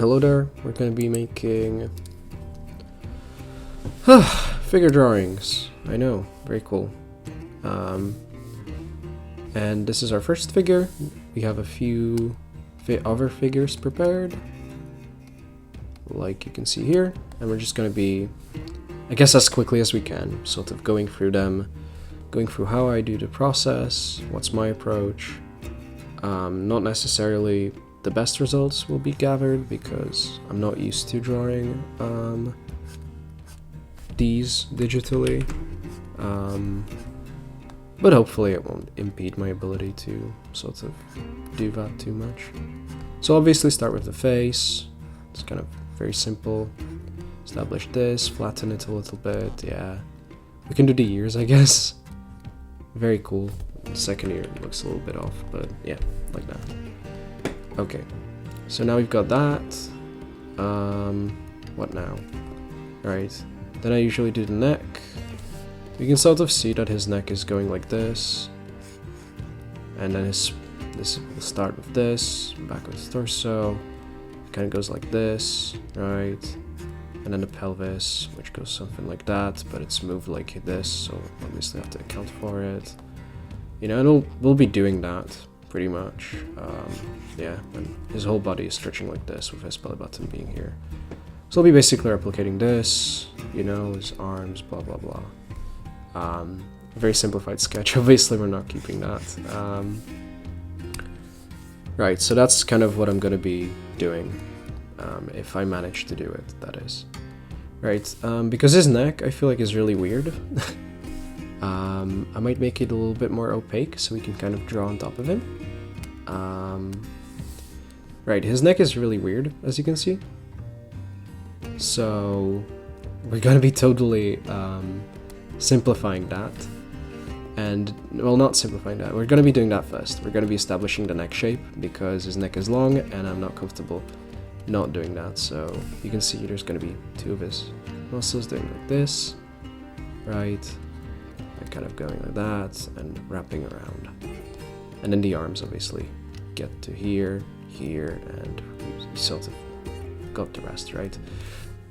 Hello there, we're going to be making figure drawings. I know, very cool. And this is our first figure. We have a few other figures prepared, like you can see here, and we're just going to be, I guess, as quickly as we can, sort of going through them, going through how I do the process, what's my approach. Not necessarily the best results will be gathered because I'm not used to drawing these digitally, but hopefully it won't impede my ability to sort of do that too much. So obviously start with the face. It's kind of very simple. Establish this, flatten it a little bit, yeah. We can do the ears, I guess. Very cool. The second ear looks a little bit off, but yeah, like that. Okay, so now we've got that. What now? Alright, then I usually do the neck. You can sort of see that his neck is going like this. And then this will start with this, back with his torso. It kind of goes like this, right? And then the pelvis, which goes something like that, but it's moved like this, so obviously I have to account for it. You know, and we'll be doing that, pretty much. Yeah, and his whole body is stretching like this, with his belly button being here. So I'll be basically replicating this, you know, his arms, blah blah blah. A very simplified sketch, obviously we're not keeping that. Right, so that's kind of what I'm going to be doing. If I manage to do it, that is. Right, because his neck I feel like is really weird. I might make it a little bit more opaque so we can kind of draw on top of him. Right, his neck is really weird, as you can see. So we're gonna be totally simplifying that. And, well, not simplifying that, we're gonna be doing that first. We're gonna be establishing the neck shape because his neck is long and I'm not comfortable not doing that. So you can see there's gonna be two of his muscles doing like this, right? And kind of going like that and wrapping around. And then the arms obviously get to here, here, and we sort of got the rest, right?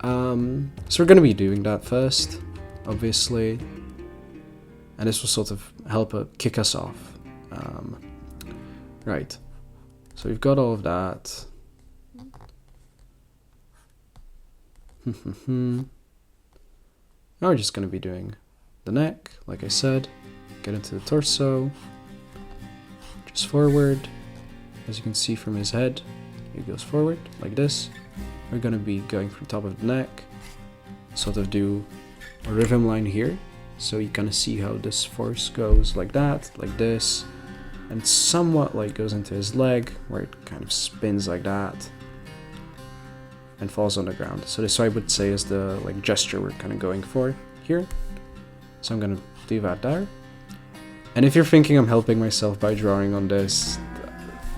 So we're gonna be doing that first, obviously. And this will sort of help kick us off. Right. So we've got all of that. Now we're just going to be doing the neck, like I said. Get into the torso. Just forward. As you can see from his head, it goes forward, like this. We're going to be going from top of the neck. Sort of do a rhythm line here. So you kind of see how this force goes like that, like this, and somewhat like goes into his leg, where it kind of spins like that, and falls on the ground. So this I would say is the like gesture we're kind of going for here. So I'm gonna do that there. And if you're thinking I'm helping myself by drawing on this,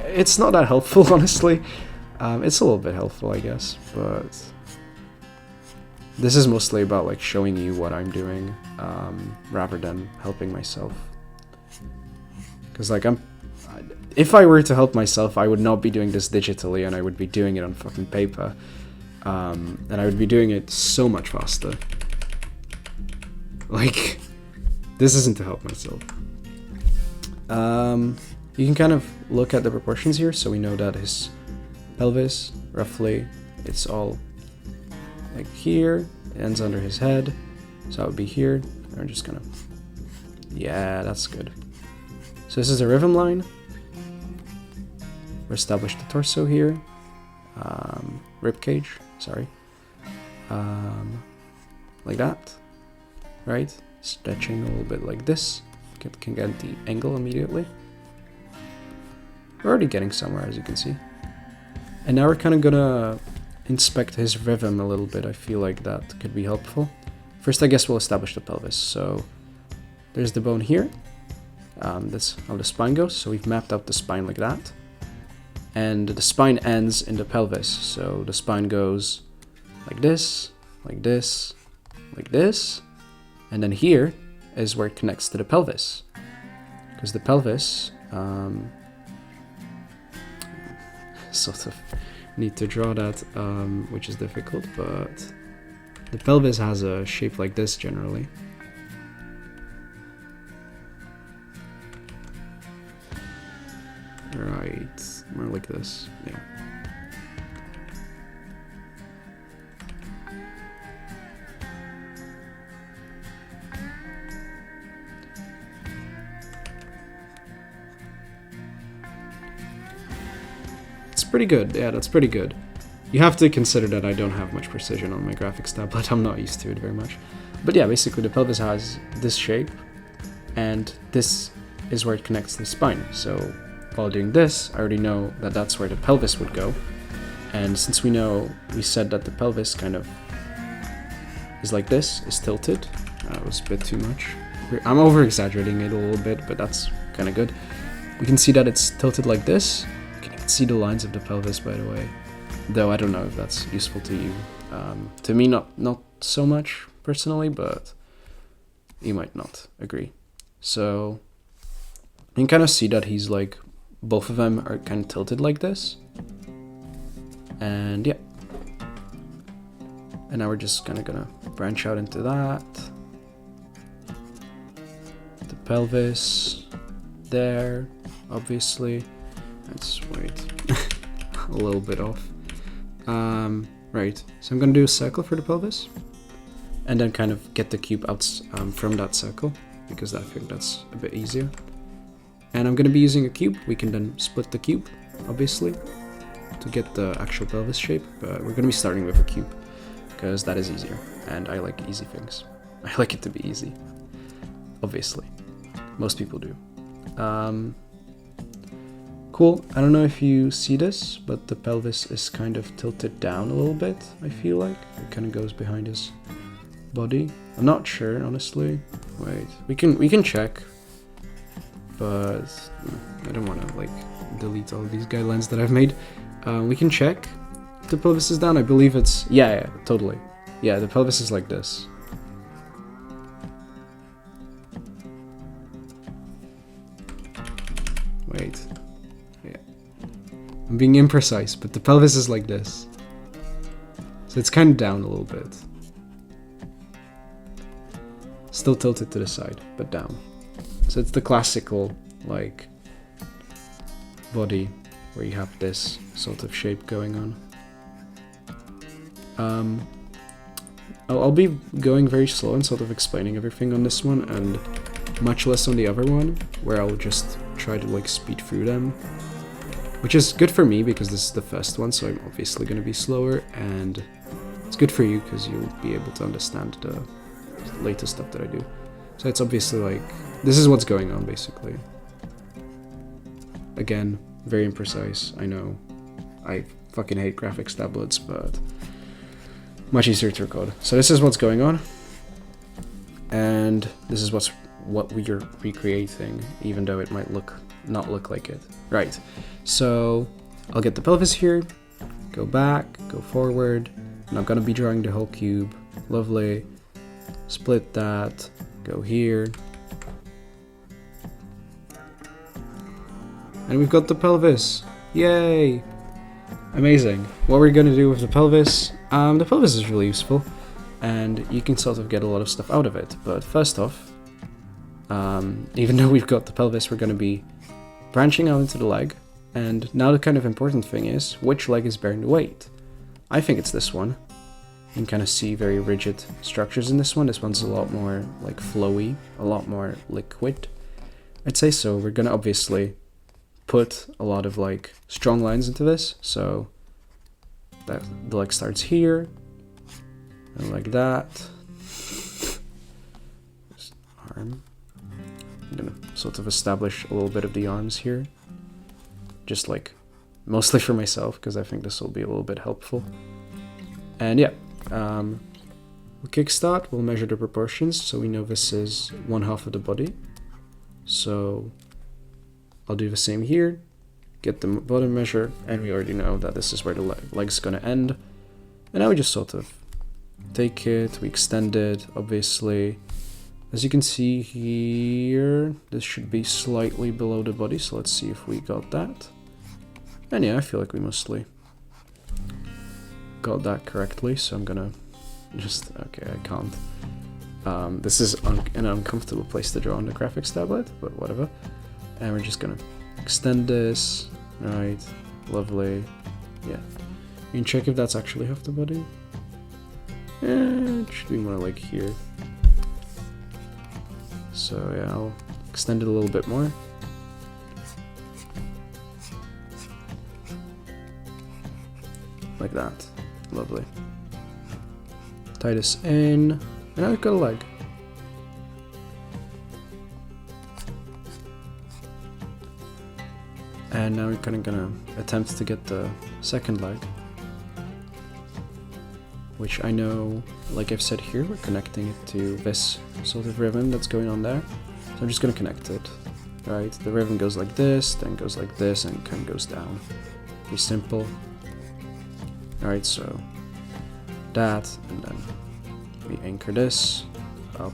it's not that helpful, honestly. It's a little bit helpful, I guess, but this is mostly about like showing you what I'm doing, rather than helping myself. Because like if I were to help myself, I would not be doing this digitally, and I would be doing it on fucking paper, and I would be doing it so much faster. Like, this isn't to help myself. You can kind of look at the proportions here, so we know that his pelvis, roughly, it's all like here, it ends under his head, so that would be here. I'm just gonna, yeah, that's good. So this is a rhythm line. We established the torso here, rib cage, sorry, like that, right? Stretching a little bit like this, can get the angle immediately. We're already getting somewhere, as you can see. And now we're kind of gonna inspect his rhythm a little bit. I feel like that could be helpful. First, I guess we'll establish the pelvis. So there's the bone here. That's how the spine goes. So we've mapped out the spine like that. And the spine ends in the pelvis. So the spine goes like this, like this, like this. And then here is where it connects to the pelvis. Because the pelvis sort of need to draw that, which is difficult, but the pelvis has a shape like this generally. Right, more like this, yeah. It's pretty good, yeah, that's pretty good. You have to consider that I don't have much precision on my graphics tablet, I'm not used to it very much. But yeah, basically the pelvis has this shape, and this is where it connects to the spine, so while doing this, I already know that that's where the pelvis would go. And since we said that the pelvis kind of is like this, is tilted. That was a bit too much. I'm over-exaggerating it a little bit, but that's kind of good. We can see that it's tilted like this. You can see the lines of the pelvis, by the way. Though I don't know if that's useful to you. To me, not so much, personally, but you might not agree. So you can kind of see that he's like, both of them are kind of tilted like this. And yeah. And now we're just kind of gonna branch out into that. The pelvis there, obviously. Let's wait. A little bit off. Right, so I'm gonna do a circle for the pelvis. And then kind of get the cube out from that circle, because I think that's a bit easier. And I'm going to be using a cube. We can then split the cube, obviously, to get the actual pelvis shape. But we're going to be starting with a cube, because that is easier. And I like easy things. I like it to be easy. Obviously. Most people do. Cool. I don't know if you see this, but the pelvis is kind of tilted down a little bit, I feel like. It kind of goes behind his body. I'm not sure, honestly. Wait. We can check. But I don't want to like delete all of these guidelines that I've made. We can check if the pelvis is down. I believe it's yeah, totally. Yeah, the pelvis is like this. Wait. Yeah. I'm being imprecise, but the pelvis is like this. So it's kind of down a little bit. Still tilted to the side, but down. So it's the classical, like, body where you have this sort of shape going on. I'll be going very slow and sort of explaining everything on this one, and much less on the other one, where I'll just try to like speed through them. Which is good for me because this is the first one, so I'm obviously going to be slower, and it's good for you because you'll be able to understand the latest stuff that I do. So it's obviously like, this is what's going on basically. Again, very imprecise, I know. I fucking hate graphics tablets, but much easier to record. So this is what's going on. And this is what we are recreating, even though it might not look like it. Right, so I'll get the pelvis here, go back, go forward, and I'm gonna be drawing the whole cube. Lovely. Split that, go here. And we've got the pelvis. Yay! Amazing. What we're gonna do with the pelvis is really useful, and you can sort of get a lot of stuff out of it. But first off, even though we've got the pelvis, we're gonna be branching out into the leg. And now the kind of important thing is, which leg is bearing the weight? I think it's this one. You can kind of see very rigid structures in this one. This one's a lot more like flowy, a lot more liquid. I'd say so. We're gonna obviously put a lot of like strong lines into this. So that the leg starts here, and like that. Just arm. I'm gonna sort of establish a little bit of the arms here. Just like mostly for myself, because I think this will be a little bit helpful. And yeah. We'll kickstart, we'll measure the proportions, so we know this is 1/2 of the body. So I'll do the same here, get the bottom measure, and we already know that this is where the leg's gonna end. And now we just sort of take it, we extend it, obviously. As you can see here, this should be slightly below the body, so let's see if we got that. And yeah, I feel like we mostly got that correctly, so I'm gonna just, okay, I can't. This is an uncomfortable place to draw on the graphics tablet, but whatever. And we're just gonna extend this, right, lovely, yeah. You can check if that's actually half the body. It should be more like here. So yeah, I'll extend it a little bit more. Like that, lovely. Tie this in, and now we've got a leg. And now we're kind of gonna attempt to get the second leg, which I know, like I've said here, we're connecting it to this sort of ribbon that's going on there. So I'm just gonna connect it, right? The ribbon goes like this, then goes like this, and kind of goes down. Pretty simple. Alright, so that, and then we anchor this up.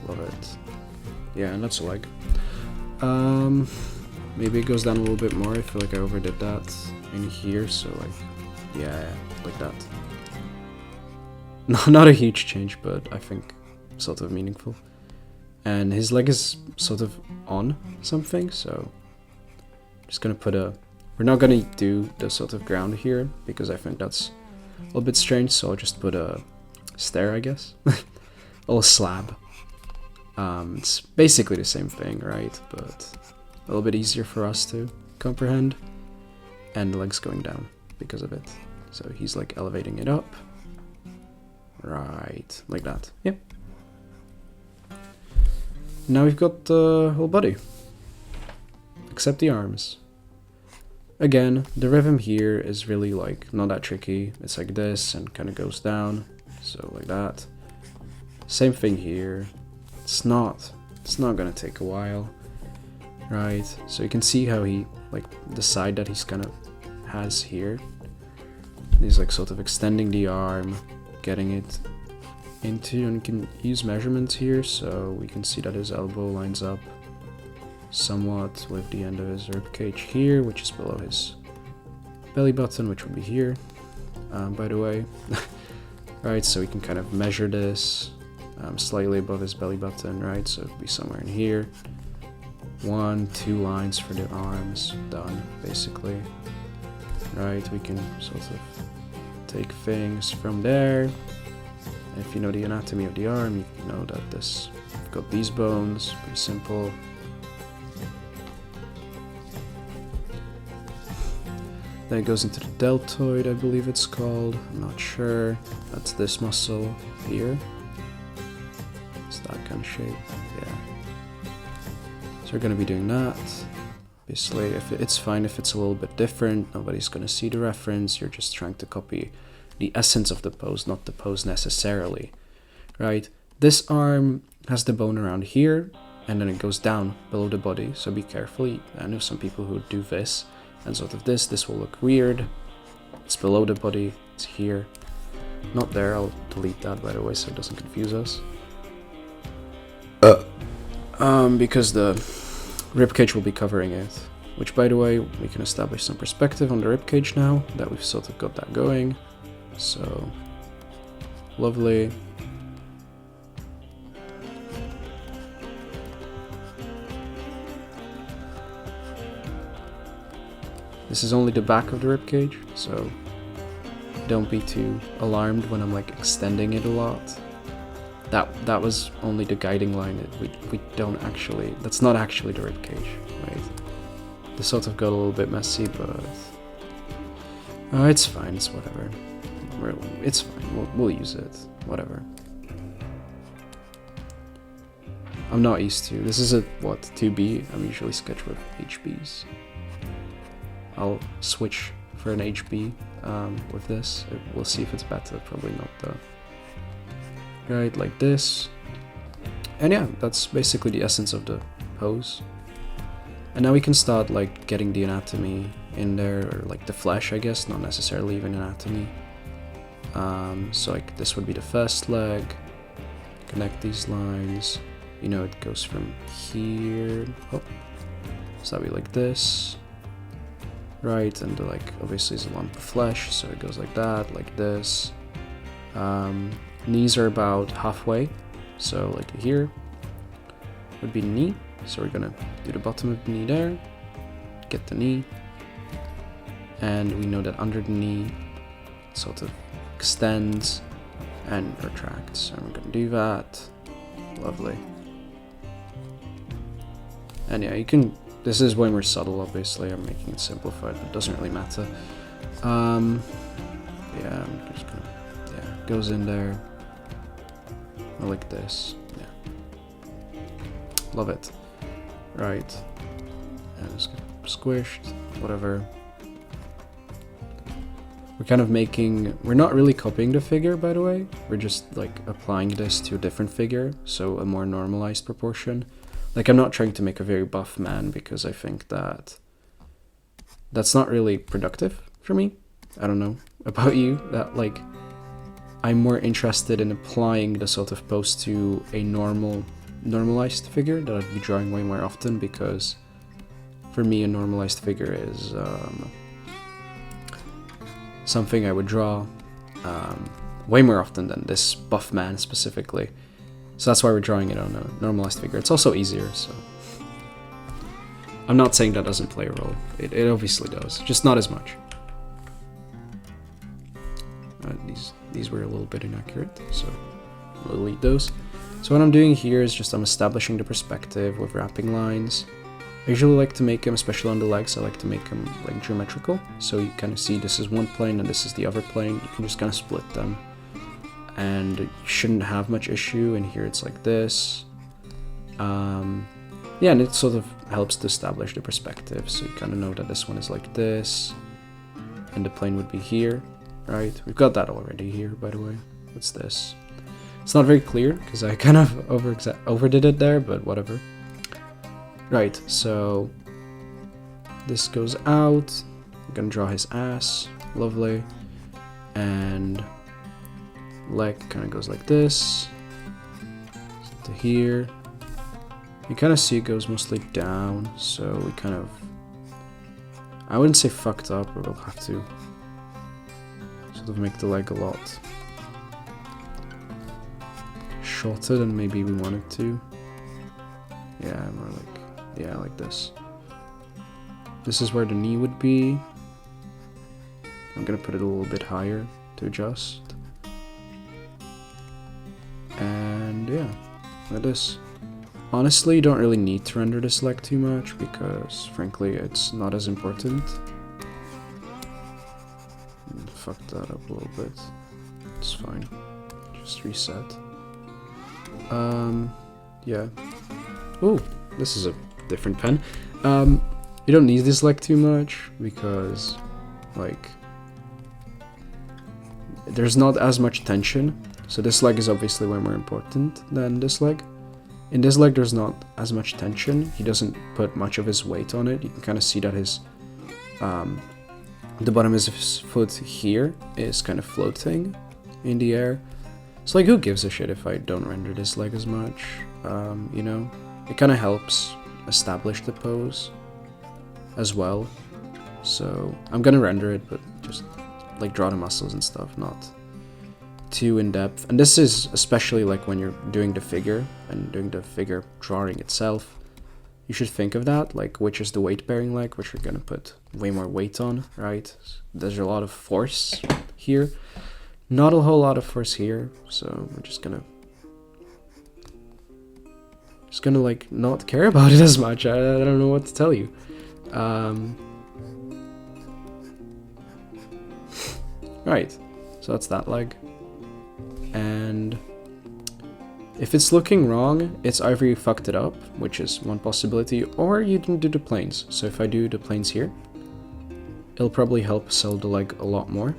Love it. Yeah, and that's a leg. Maybe it goes down a little bit more. I feel like I overdid that in here, so like, yeah, like that. No, not a huge change, but I think sort of meaningful. And his leg is sort of on something, so I'm just gonna put a... We're not gonna do the sort of ground here, because I think that's a little bit strange, so I'll just put a stair, I guess. A little slab. It's basically the same thing, right? But a little bit easier for us to comprehend. And the leg's going down because of it. So he's like elevating it up. Right, like that. Yep. Now we've got the whole body. Except the arms. Again, the rhythm here is really like not that tricky. It's like this and kind of goes down. So like that. Same thing here. It's not gonna take a while. Right, so you can see how he, like, the side that he's kind of has here. He's like sort of extending the arm, getting it into, and you can use measurements here, so we can see that his elbow lines up somewhat with the end of his ribcage here, which is below his belly button, which would be here, by the way. Right, so we can kind of measure this slightly above his belly button, right, so it'll be somewhere in here. 1, 2 lines for the arms, done, basically. Right, we can sort of take things from there. And if you know the anatomy of the arm, you know that this, you've got these bones, pretty simple. Then it goes into the deltoid, I believe it's called, I'm not sure. That's this muscle here. It's that kind of shape, yeah. So we're going to be doing that. Obviously, if it's fine if it's a little bit different, nobody's going to see the reference, you're just trying to copy the essence of the pose, not the pose necessarily, right? This arm has the bone around here, and then it goes down below the body, so be careful. I know some people who do this, and sort of this will look weird. It's below the body, it's here, not there. I'll delete that, by the way, so it doesn't confuse us. Because the ribcage will be covering it, which, by the way, we can establish some perspective on the ribcage now that we've sort of got that going. So, lovely. This is only the back of the ribcage, so don't be too alarmed when I'm like extending it a lot. That was only the guiding line. We don't actually, that's not actually the ribcage, right? This sort of got a little bit messy, but it's fine. It's whatever. It's fine. We'll use it. Whatever. I'm not used to. This is a 2B. I'm usually sketch with HBs. I'll switch for an HB with this. We'll see if it's better. Probably not though. Right, like this. And yeah, that's basically the essence of the pose. And now we can start like getting the anatomy in there, or like the flesh, I guess, not necessarily even anatomy. So like this would be the first leg. Connect these lines. You know, it goes from here. Oh, so that'd be like this. right? And like obviously is a lump of flesh, so it goes like that, like this. Knees are about halfway, so like here would be knee. So we're gonna do the bottom of the knee there, get the knee, and we know that under the knee sort of extends and retracts, and we're gonna do that. Lovely. And yeah, you can, this is way more subtle, obviously. I'm making it simplified, but it doesn't really matter. Yeah, I'm just gonna, yeah, goes in there. I like this, yeah. Love it. Right. And it's squished, whatever. We're kind of making, we're not really copying the figure, by the way. We're just like applying this to a different figure, so a more normalized proportion. Like, I'm not trying to make a very buff man because I think that that's not really productive for me. I don't know about you, that like I'm more interested in applying the sort of pose to a normalized figure that I'd be drawing way more often, because for me a normalized figure is something I would draw way more often than this buff man specifically. So that's why we're drawing it on a normalized figure. It's also easier, so I'm not saying that doesn't play a role. It obviously does, just not as much. These were a little bit inaccurate, so we'll delete those. So what I'm doing here is just I'm establishing the perspective with wrapping lines. I usually like to make them, especially on the legs, I like to make them like geometrical. So you kind of see this is one plane and this is the other plane. You can just kind of split them. And you shouldn't have much issue. And here it's like this. Yeah, and it sort of helps to establish the perspective. So you kind of know that this one is like this. And the plane would be here, right? We've got that already here, by the way. What's this? It's not very clear because I kind of overdid it there, but whatever. Right, so this goes out. I'm gonna draw his ass. Lovely. And leg kind of goes like this to here. You kind of see it goes mostly down, so we kind of, I wouldn't say fucked up, but we'll have to sort of make the leg a lot shorter than maybe we wanted to. Yeah, more like, yeah, like this. This is where the knee would be. I'm gonna put it a little bit higher to adjust. And yeah, like this. Honestly, you don't really need to render this leg too much because, frankly, it's not as important. Fuck that up a little bit. It's fine. Just reset. Yeah. Oh, this is a different pen. You don't need this leg too much because, like, there's not as much tension. So this leg is obviously way more important than this leg. In this leg, there's not as much tension. He doesn't put much of his weight on it. You can kind of see that his, the bottom of his foot here is kind of floating in the air. So like, who gives a shit if I don't render this leg as much? You know, it kind of helps establish the pose as well. So I'm gonna render it, but just like draw the muscles and stuff, not too in depth. And this is especially like when you're doing the figure and doing the figure drawing itself, you should think of that, like which is the weight bearing leg, which you're gonna put way more weight on, right? There's a lot of force here, not a whole lot of force here, so we're just gonna like not care about it as much. I don't know what to tell you. Right, so that's that leg. And if it's looking wrong, it's either you fucked it up, which is one possibility, or you didn't do the planes. So if I do the planes here, it'll probably help sell the leg a lot more.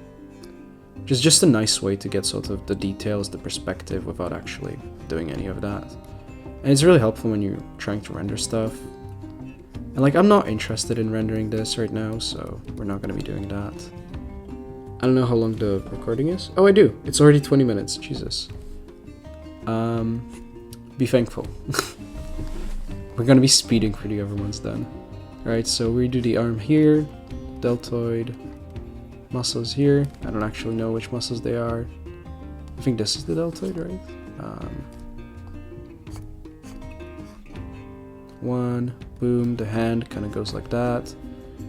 Which is just a nice way to get sort of the details, the perspective, without actually doing any of that. And it's really helpful when you're trying to render stuff. And like, I'm not interested in rendering this right now, so we're not going to be doing that. I don't know how long the recording is. Oh, I do. It's already 20 minutes. Jesus. Be thankful. We're gonna be speeding for the other ones then. Right, so we do the arm here. deltoid muscles here. I don't actually know which muscles they are. I think this is the deltoid, right? One, boom, the hand kind of goes like that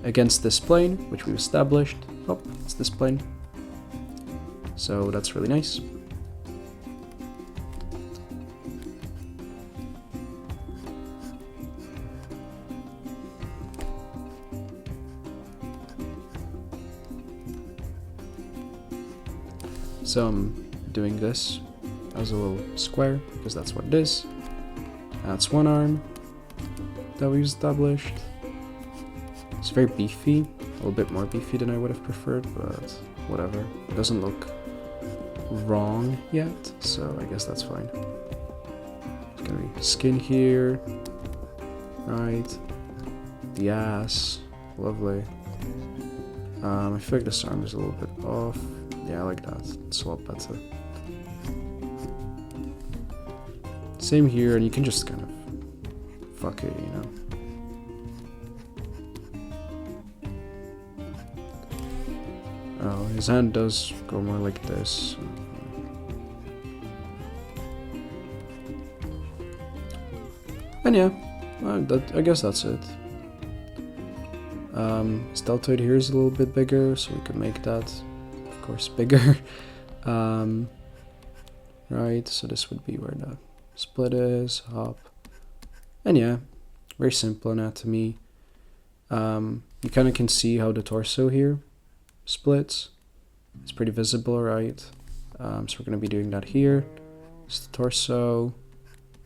against this plane, which we've established. Oh, it's this plane. So that's really nice. So I'm doing this as a little square because that's what it is. That's one arm that we've established. It's very beefy, a little bit more beefy than I would have preferred, but whatever. It doesn't look wrong yet, so I guess that's fine. There's gonna be skin here, right? The ass, lovely. I feel like this arm is a little bit off. Yeah, I like that. It's a lot better. Same here, and you can just kind of fuck it, you know. Oh, his hand does go more like this. And yeah, I guess that's it. His deltoid here is a little bit bigger, so we can make that, of course, bigger. Right, so this would be where the split is, hop. And yeah, very simple anatomy. You kind of can see how the torso here splits. It's pretty visible, right? So we're going to be doing that here. It's the torso,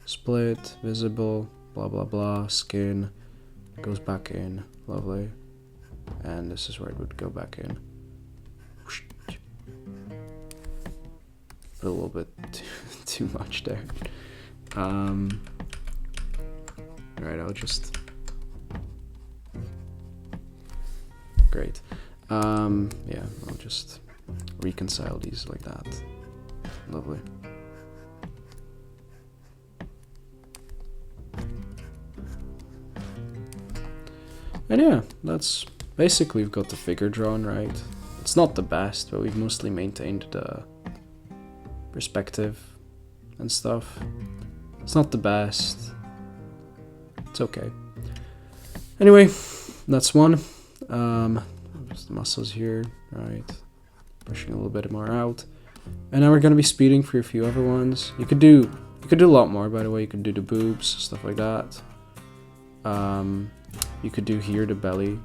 split, visible, blah blah blah, skin, goes back in, lovely. And this is where it would go back in. Put a little bit too much there. Alright, I'll just... Great. Yeah, I'll just reconcile these like that. Lovely. And yeah, that's basically, we've got the figure drawn, right? It's not the best, but we've mostly maintained the perspective and stuff. It's not the best. It's okay. Anyway, that's one. Just the muscles here, right? Pushing a little bit more out. And now we're gonna be speeding for a few other ones. You could do a lot more, by the way. You could do the boobs, stuff like that. You could do here the belly,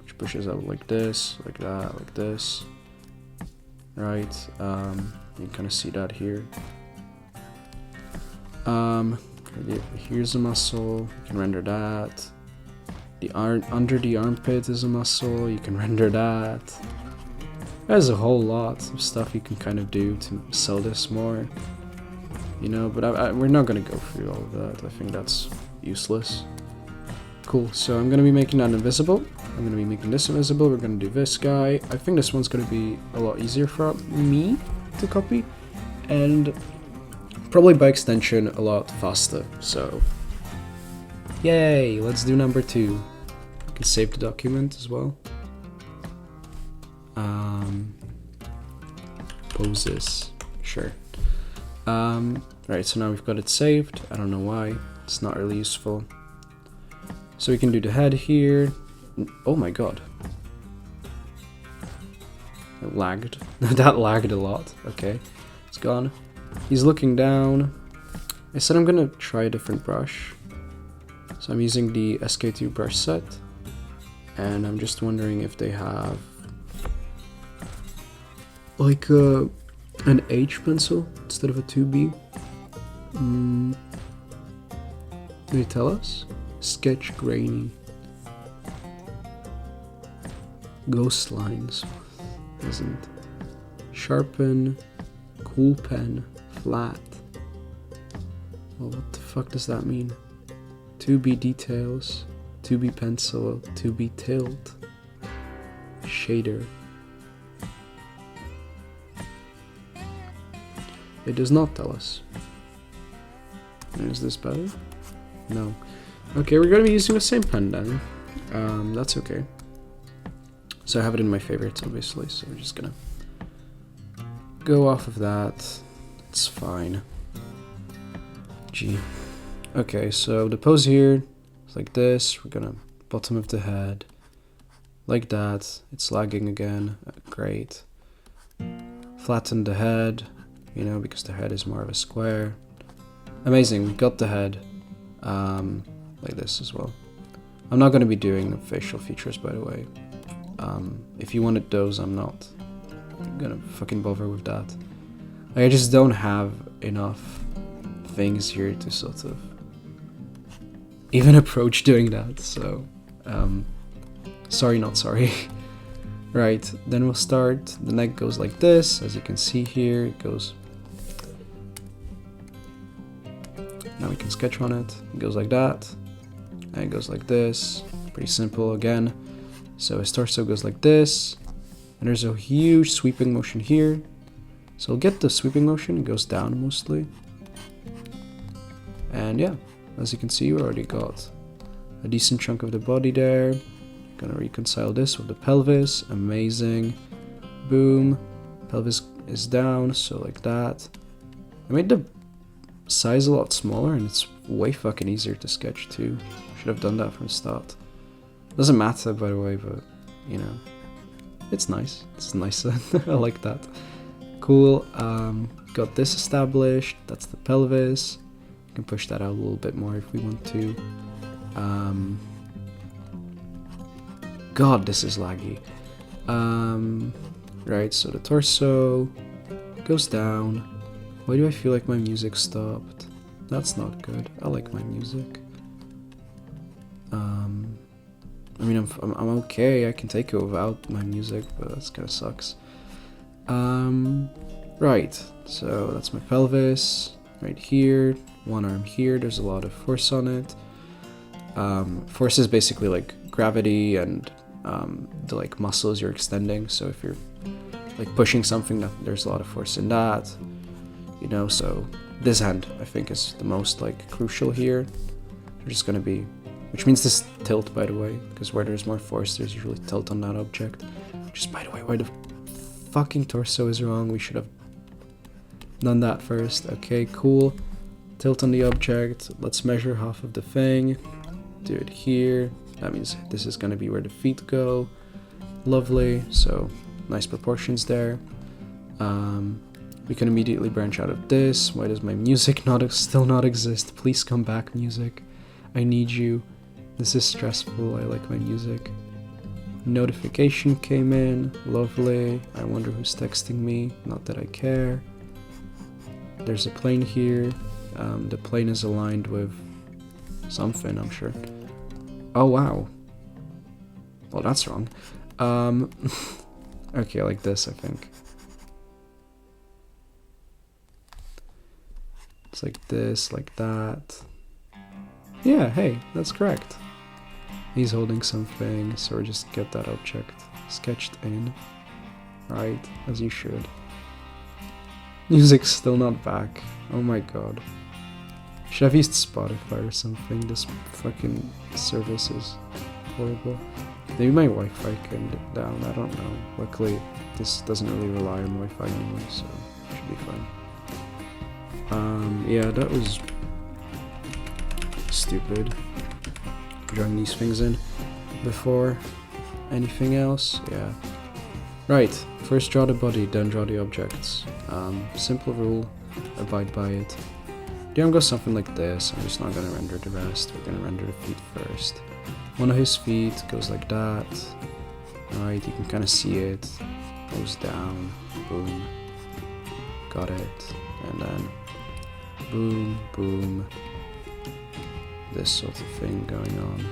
which pushes out like this, like that, like this. Right? You can kind of see that here. Here's a muscle. You can render that. The under the armpit is a muscle. You can render that. There's a whole lot of stuff you can kind of do to sell this more. You know, but we're not gonna go through all of that. I think that's useless. Cool, so I'm gonna be making that invisible. I'm gonna be making this invisible. We're gonna do this guy. I think this one's gonna be a lot easier for me to copy, and probably by extension a lot faster. So, yay! Let's do number 2. You can save the document as well. Poses, sure. Right, so now we've got it saved. I don't know why. It's not really useful. So we can do the head here. Oh my god. It lagged. That lagged a lot. Okay, it's gone. He's looking down. I said I'm gonna try a different brush. So I'm using the SK2 brush set. And I'm just wondering if they have like an H pencil instead of a 2B. Can you tell us? Sketch grainy. Ghost lines. Isn't. Sharpen. Cool pen. Flat. Well, what the fuck does that mean? 2B details. 2B pencil. 2B tilt. Shader. It does not tell us. Is this better? No. Okay, we're gonna be using the same pen then. That's okay. So I have it in my favorites, obviously, so we're just gonna go off of that. It's fine. Gee. Okay, so the pose here is like this. We're gonna bottom of the head. Like that. It's lagging again. Great. Flatten the head, you know, because the head is more of a square. Amazing, we got the head. Like this as well. I'm not gonna be doing facial features, by the way. If you wanted those, I'm not gonna fucking bother with that. Like, I just don't have enough things here to sort of even approach doing that, so sorry, not sorry. Right, then we'll start. The neck goes like this, as you can see here. It goes. Now we can sketch on it. It goes like that, and it goes like this. Pretty simple again. So his torso goes like this, and there's a huge sweeping motion here. So we'll get the sweeping motion. It goes down mostly, and yeah, as you can see, we already got a decent chunk of the body there. Gonna reconcile this with the pelvis. Amazing. Boom. Pelvis is down, so like that. I made the size a lot smaller, and it's way fucking easier to sketch too. Should have done that from the start. Doesn't matter, by the way, but you know, it's nice. It's nicer. I like that. Cool. Got this established. That's the pelvis. We can push that out a little bit more if we want to. God, this is laggy. Right, so the torso goes down. Why do I feel like my music stopped? That's not good. I like my music. I mean, I'm okay. I can take it without my music, but that's kind of sucks. Right, so that's my pelvis right here. One arm here. There's a lot of force on it. Force is basically like gravity and the like muscles you're extending. So if you're like pushing something, there's a lot of force in that, you know. So this hand I think is the most like crucial here. There's just gonna be, which means this tilt, by the way, because where there's more force, there's usually tilt on that object. Just by the way, why the fucking torso is wrong? We should have done that first. Okay, cool. Tilt on the object. Let's measure half of the thing. Do it here. That means this is going to be where the feet go. Lovely. So nice proportions there. We can immediately branch out of this. Why does my music still not exist? Please come back, music. I need you. This is stressful. I like my music. Notification came in. Lovely. I wonder who's texting me. Not that I care. There's a plane here. The plane is aligned with something, I'm sure. Oh, wow. Well, that's wrong. Okay, like this, I think. It's like this, like that. Yeah, hey, that's correct. He's holding something, so we just get that object sketched in. Right, as you should. Music's still not back. Oh my god. Should have used Spotify or something. This fucking service is horrible. Maybe my Wi-Fi came down, I don't know. Luckily, this doesn't really rely on Wi-Fi anyway, so it should be fine. Yeah, that was stupid. Drawing these things in before anything else, yeah. Right, first draw the body, then draw the objects. Simple rule, abide by it. The arm goes something like this. I'm just not gonna render the rest. We're gonna render the feet first. One of his feet goes like that. Alright, you can kind of see it. Goes down, boom. Got it. And then boom, boom. This sort of thing going on.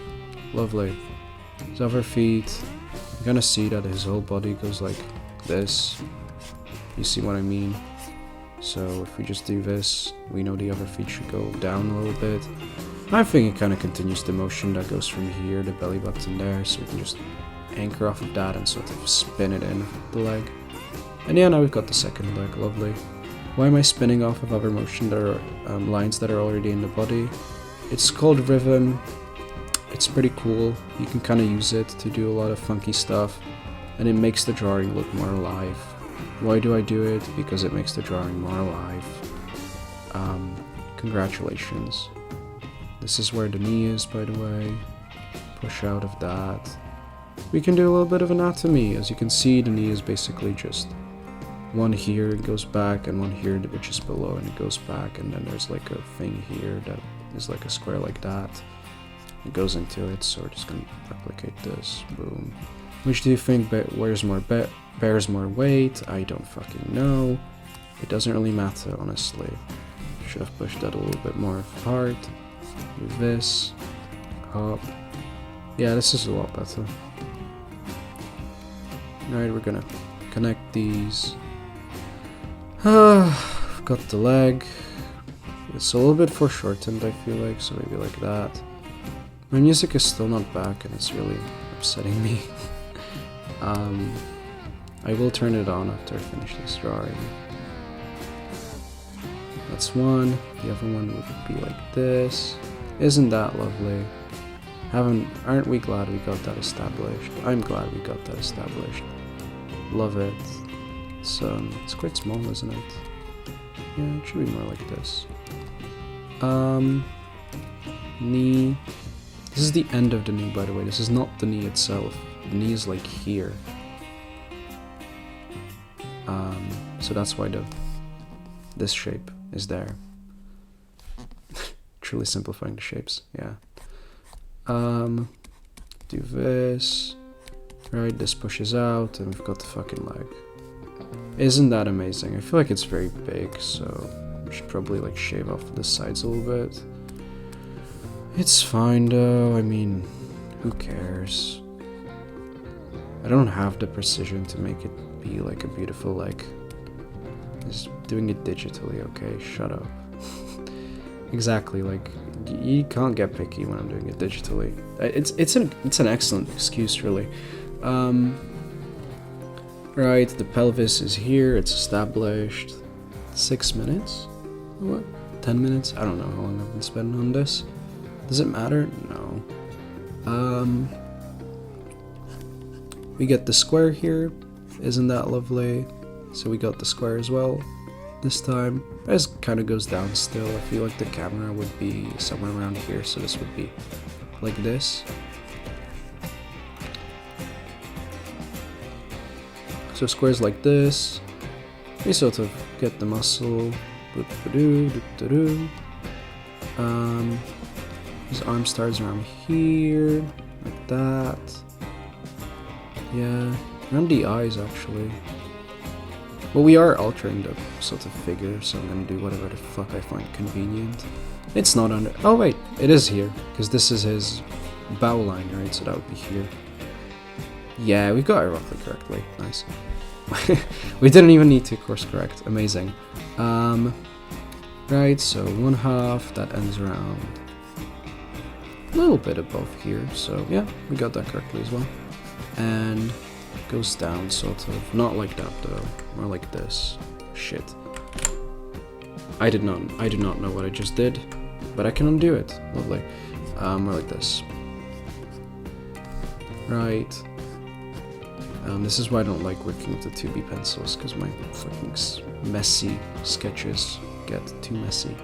Lovely. His other feet, you're gonna see that his whole body goes like this. You see what I mean? So if we just do this, we know the other feet should go down a little bit. I think it kind of continues the motion that goes from here, the belly button there, so we can just anchor off of that and sort of spin it in the leg. And yeah, now we've got the second leg, lovely. Why am I spinning off of other motion? There are lines that are already in the body. It's called rhythm. It's pretty cool. You can kind of use it to do a lot of funky stuff. and it makes the drawing look more alive. Why do I do it? Because it makes the drawing more alive. Congratulations. This is where the knee is, by the way. Push out of that. We can do a little bit of anatomy. As you can see, the knee is basically just one here, it goes back, and one here, which is below, and it goes back, and then there's like a thing here that is like a square like that. It goes into it, so we're just gonna replicate this. Boom. Which do you think bears more weight? I don't fucking know. It doesn't really matter, honestly. Should have pushed that a little bit more apart. Do this. Hop. Yeah, this is a lot better. Alright, we're gonna connect these. Got the leg. It's a little bit foreshortened, I feel like, so maybe like that. My music is still not back, and it's really upsetting me. I will turn it on after I finish this drawing. That's one. The other one would be like this. Isn't that lovely? Aren't we glad we got that established? I'm glad we got that established. Love it. It's quite small, isn't it? Yeah, it should be more like this. Knee. This is the end of the knee, by the way. This is not the knee itself. The knee is like here. So that's why this shape is there. Truly simplifying the shapes, yeah. Do this. Right, this pushes out, and we've got the fucking leg. Isn't that amazing? I feel like it's very big, so we should probably like shave off the sides a little bit. It's fine though, I mean, who cares? I don't have the precision to make it be like a beautiful leg. Just doing it digitally, okay? Shut up. Exactly, like, you can't get picky when I'm doing it digitally. It's an excellent excuse, really. Right, the pelvis is here, it's established. 6 minutes? What? 10 minutes? I don't know how long I've been spending on this. Does it matter? No. We get the square here. Isn't that lovely? So we got the square as well this time. This kind of goes down still. I feel like the camera would be somewhere around here, so this would be like this. So squares like this. We sort of get the muscle. His arm starts around here, like that. Yeah, around the eyes actually. Well, we are altering the sort of figure, so I'm gonna do whatever the fuck I find convenient. It's not under. Oh wait, it is here, because this is his bow line, right? So that would be here. Yeah, we got it roughly correctly. Nice. We didn't even need to course correct. Amazing. Right, so 1/2, that ends around a little bit above here, so yeah, we got that correctly as well. And goes down sort of, not like that though, more like this. Shit. I do not know what I just did, but I can undo it. Lovely. More like this. Right. This is why I don't like working with the 2B pencils, because my fucking messy sketches get too messy.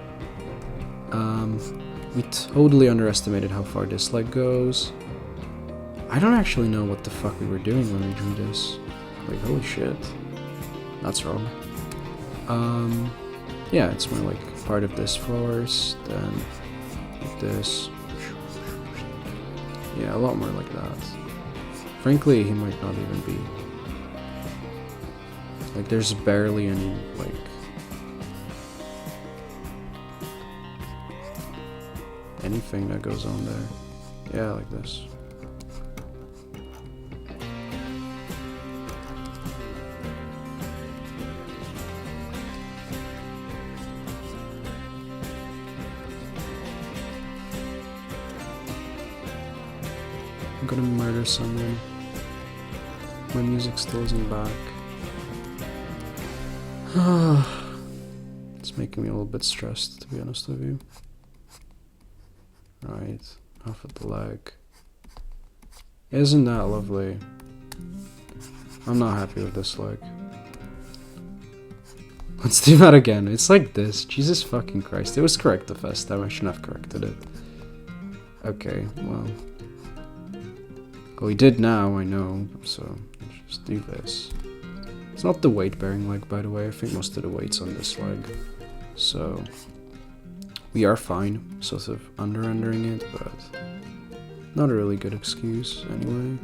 We totally underestimated how far this leg goes. I don't actually know what the fuck we were doing when we drew this. Like, holy shit. That's wrong. Yeah, it's more like part of this first, then like this. Yeah, a lot more like that. Frankly, he might not even be. Like, there's barely any, like... anything that goes on there. Yeah, like this. I'm gonna murder someone. My music still isn't back. It's making me a little bit stressed, to be honest with you. Right, half of the leg. Isn't that lovely? I'm not happy with this leg. Let's do that again. It's like this. Jesus fucking Christ. It was correct the first time. I shouldn't have corrected it. Okay, well. Well, we did now, I know. So, let's just do this. It's not the weight-bearing leg, by the way. I think most of the weight's on this leg. So, we are fine. Sort of under-rendering it, but not a really good excuse, anyway.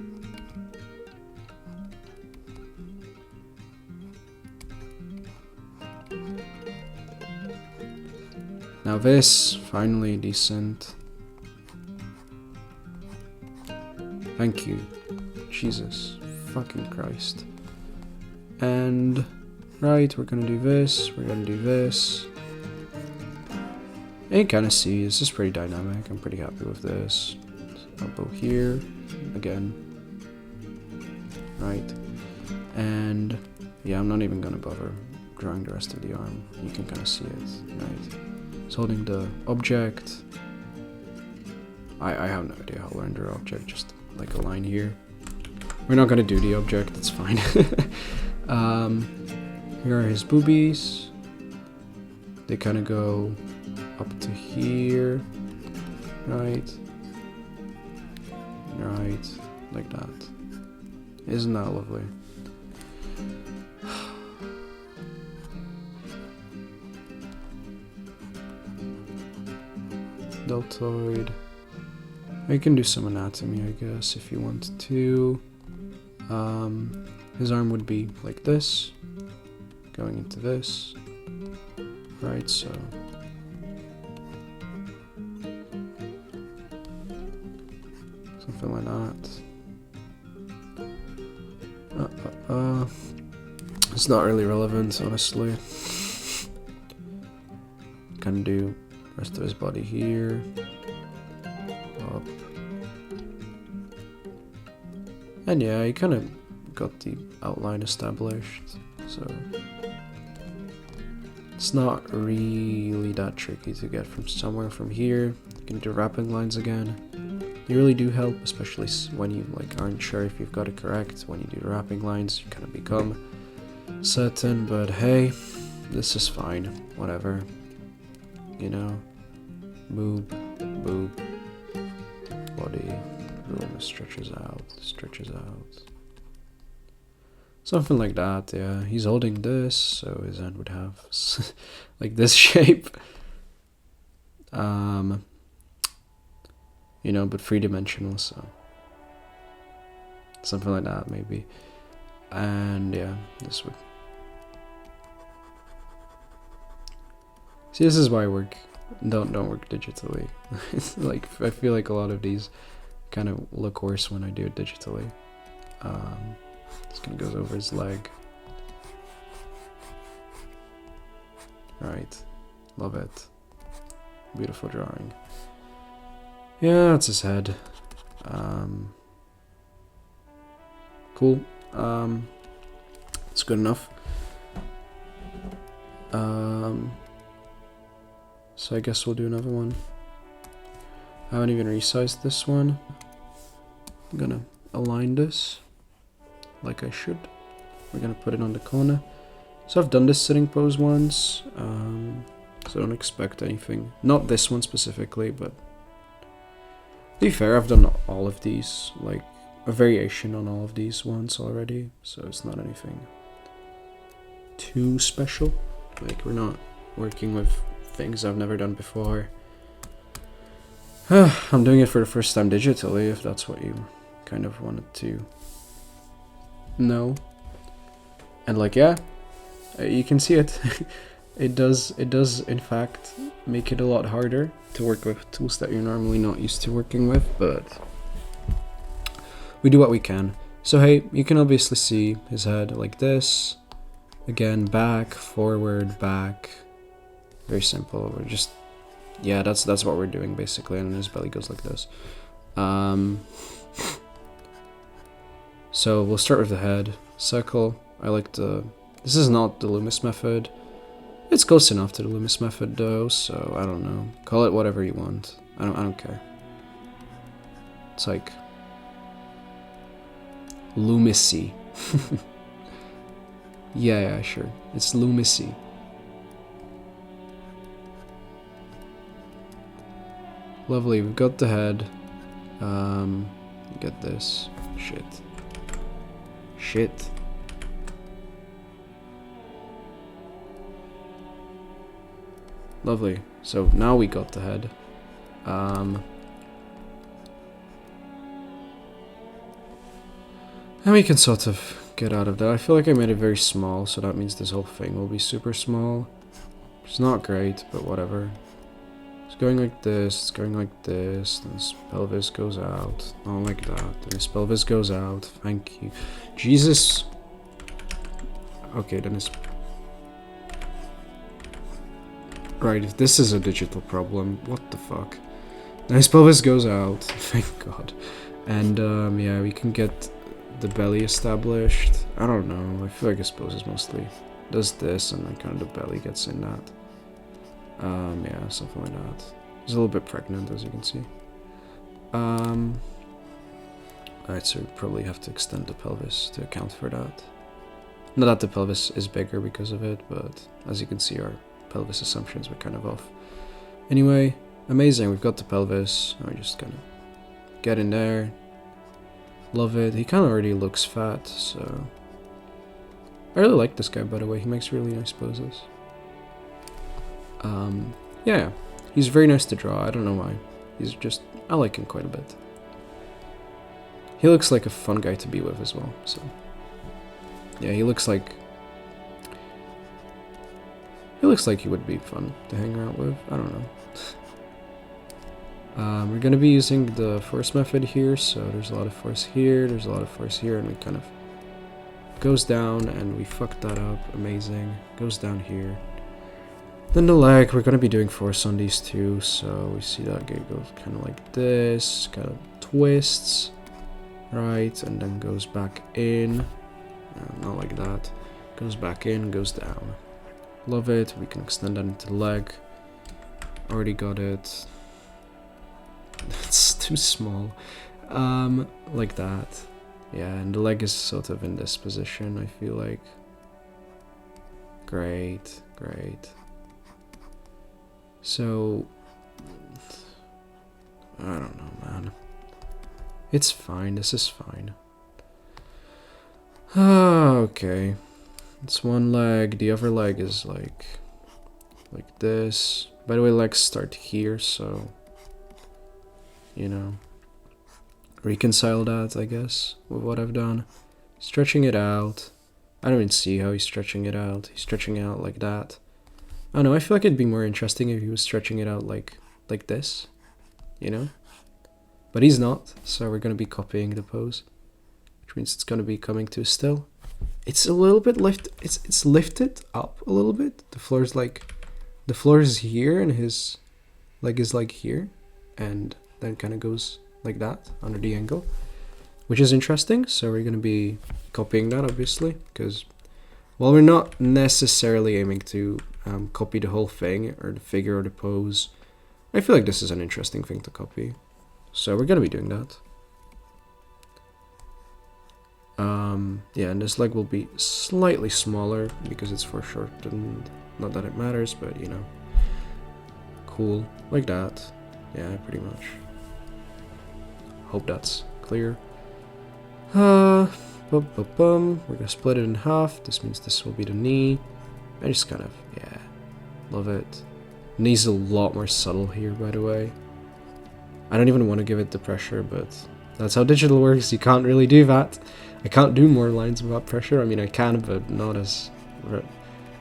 Now this, finally decent. Thank you. Jesus fucking Christ. And, right, we're gonna do this, we're gonna do this. And you kind of see, this is pretty dynamic, I'm pretty happy with this. Elbow here, again. Right. And, yeah, I'm not even gonna bother drawing the rest of the arm. You can kind of see it, right? It's holding the object. I have no idea how to render object, just like a line here. We're not gonna do the object, it's fine. Here are his boobies. They kind of go up to here, right? Right, like that. Isn't that lovely? Deltoid. You can do some anatomy, I guess, if you want to. His arm would be like this, going into this, right? So something like that. It's not really relevant, honestly. Can do rest of his body here. Up. And yeah, he kind of got the outline established, so it's not really that tricky to get from somewhere from here. You can do wrapping lines again. They really do help, especially when you like aren't sure if you've got it correct. When you do the wrapping lines, you kind of become certain, but hey, this is fine, whatever, you know. Boob, boob, body, boom, stretches out, something like that. Yeah, he's holding this, so his hand would have like this shape, you know, but three-dimensional, so something like that maybe. And yeah, this would see, this is why I work. Don't work digitally. It's like, I feel like a lot of these kind of look worse when I do it digitally. This kind of goes over his leg. Right, love it. Beautiful drawing. Yeah, that's his head. Cool. It's good enough. So I guess we'll do another one. I haven't even resized this one. I'm gonna align this like I should. We're gonna put it on the corner. So I've done this sitting pose once, so don't expect anything. Not this one specifically, but to be fair, I've done all of these, like a variation on all of these once already, so it's not anything too special. Like, we're not working with things I've never done before. I'm doing it for the first time digitally, if that's what you kind of wanted to know. And like, yeah, you can see it. It does in fact make it a lot harder to work with tools that you're normally not used to working with, but we do what we can. So hey, you can obviously see his head like this. Again, back, forward, back. Very simple. We're just, yeah, that's what we're doing basically, and his belly goes like this. So we'll start with the head. Circle. I like the, this is not the Loomis method. It's close enough to the Loomis method though, so I don't know. Call it whatever you want. I don't care. It's like Loomisy. Yeah, sure. It's Lumisy. Lovely, we've got the head. Get this. Shit. Lovely. So now we got the head. And we can sort of get out of that. I feel like I made it very small, so that means this whole thing will be super small. It's not great, but whatever. It's going like this, it's going like this, then his pelvis goes out. Not like that. Then his pelvis goes out. Thank you. Jesus. Okay, then his... Right, if this is a digital problem, what the fuck? Then his pelvis goes out. Thank God. And, yeah, we can get the belly established. I don't know. I feel like his pose mostly does this, and then kind of the belly gets in that. Yeah, something like that. He's a little bit pregnant, as you can see. Alright, so we probably have to extend the pelvis to account for that. Not that the pelvis is bigger because of it, but as you can see, our pelvis assumptions were kind of off. Anyway, amazing, we've got the pelvis. Now we just kind of get in there. Love it. He kind of already looks fat, so... I really like this guy, by the way. He makes really nice poses. Yeah, he's very nice to draw. I don't know why. He's just... I like him quite a bit. He looks like a fun guy to be with as well, so... Yeah, he looks like... He looks like he would be fun to hang out with. I don't know. We're going to be using the force method here, so there's a lot of force here, there's a lot of force here, and we kind of... Goes down, and we fucked that up. Amazing. Goes down here. Then the leg, we're going to be doing force on these two, so we see that it goes kind of like this, kind of twists, right, and then goes back in, not like that, goes back in, goes down. Love it, we can extend that into the leg, already got it, it's too small, like that, yeah, and the leg is sort of in this position, I feel like. Great. So, I don't know, man. It's fine, this is fine. Okay. It's one leg, the other leg is like this. By the way, legs start here, so, you know, reconcile that, I guess, with what I've done. Stretching it out. I don't even see how he's stretching it out. He's stretching it out like that. I don't know, I feel like it'd be more interesting if he was stretching it out like this, you know? But he's not, so we're going to be copying the pose, which means it's going to be coming to a still. It's a little bit it's lifted up a little bit. The floor is here and his leg is like here, and then kind of goes like that under the angle, which is interesting. So we're going to be copying that, obviously, because while we're not necessarily aiming to copy the whole thing, or the figure or the pose, I feel like this is an interesting thing to copy. So we're going to be doing that. Yeah, and this leg will be slightly smaller because it's foreshortened. Not that it matters, but you know. Cool. Like that. Yeah, pretty much. Hope that's clear. We're gonna split it in half. This means this will be the knee. I just kind of, yeah, love it. Knee's a lot more subtle here, by the way. I don't even want to give it the pressure, but that's how digital works. You can't really do that. I can't do more lines without pressure. I mean, I can, but not as...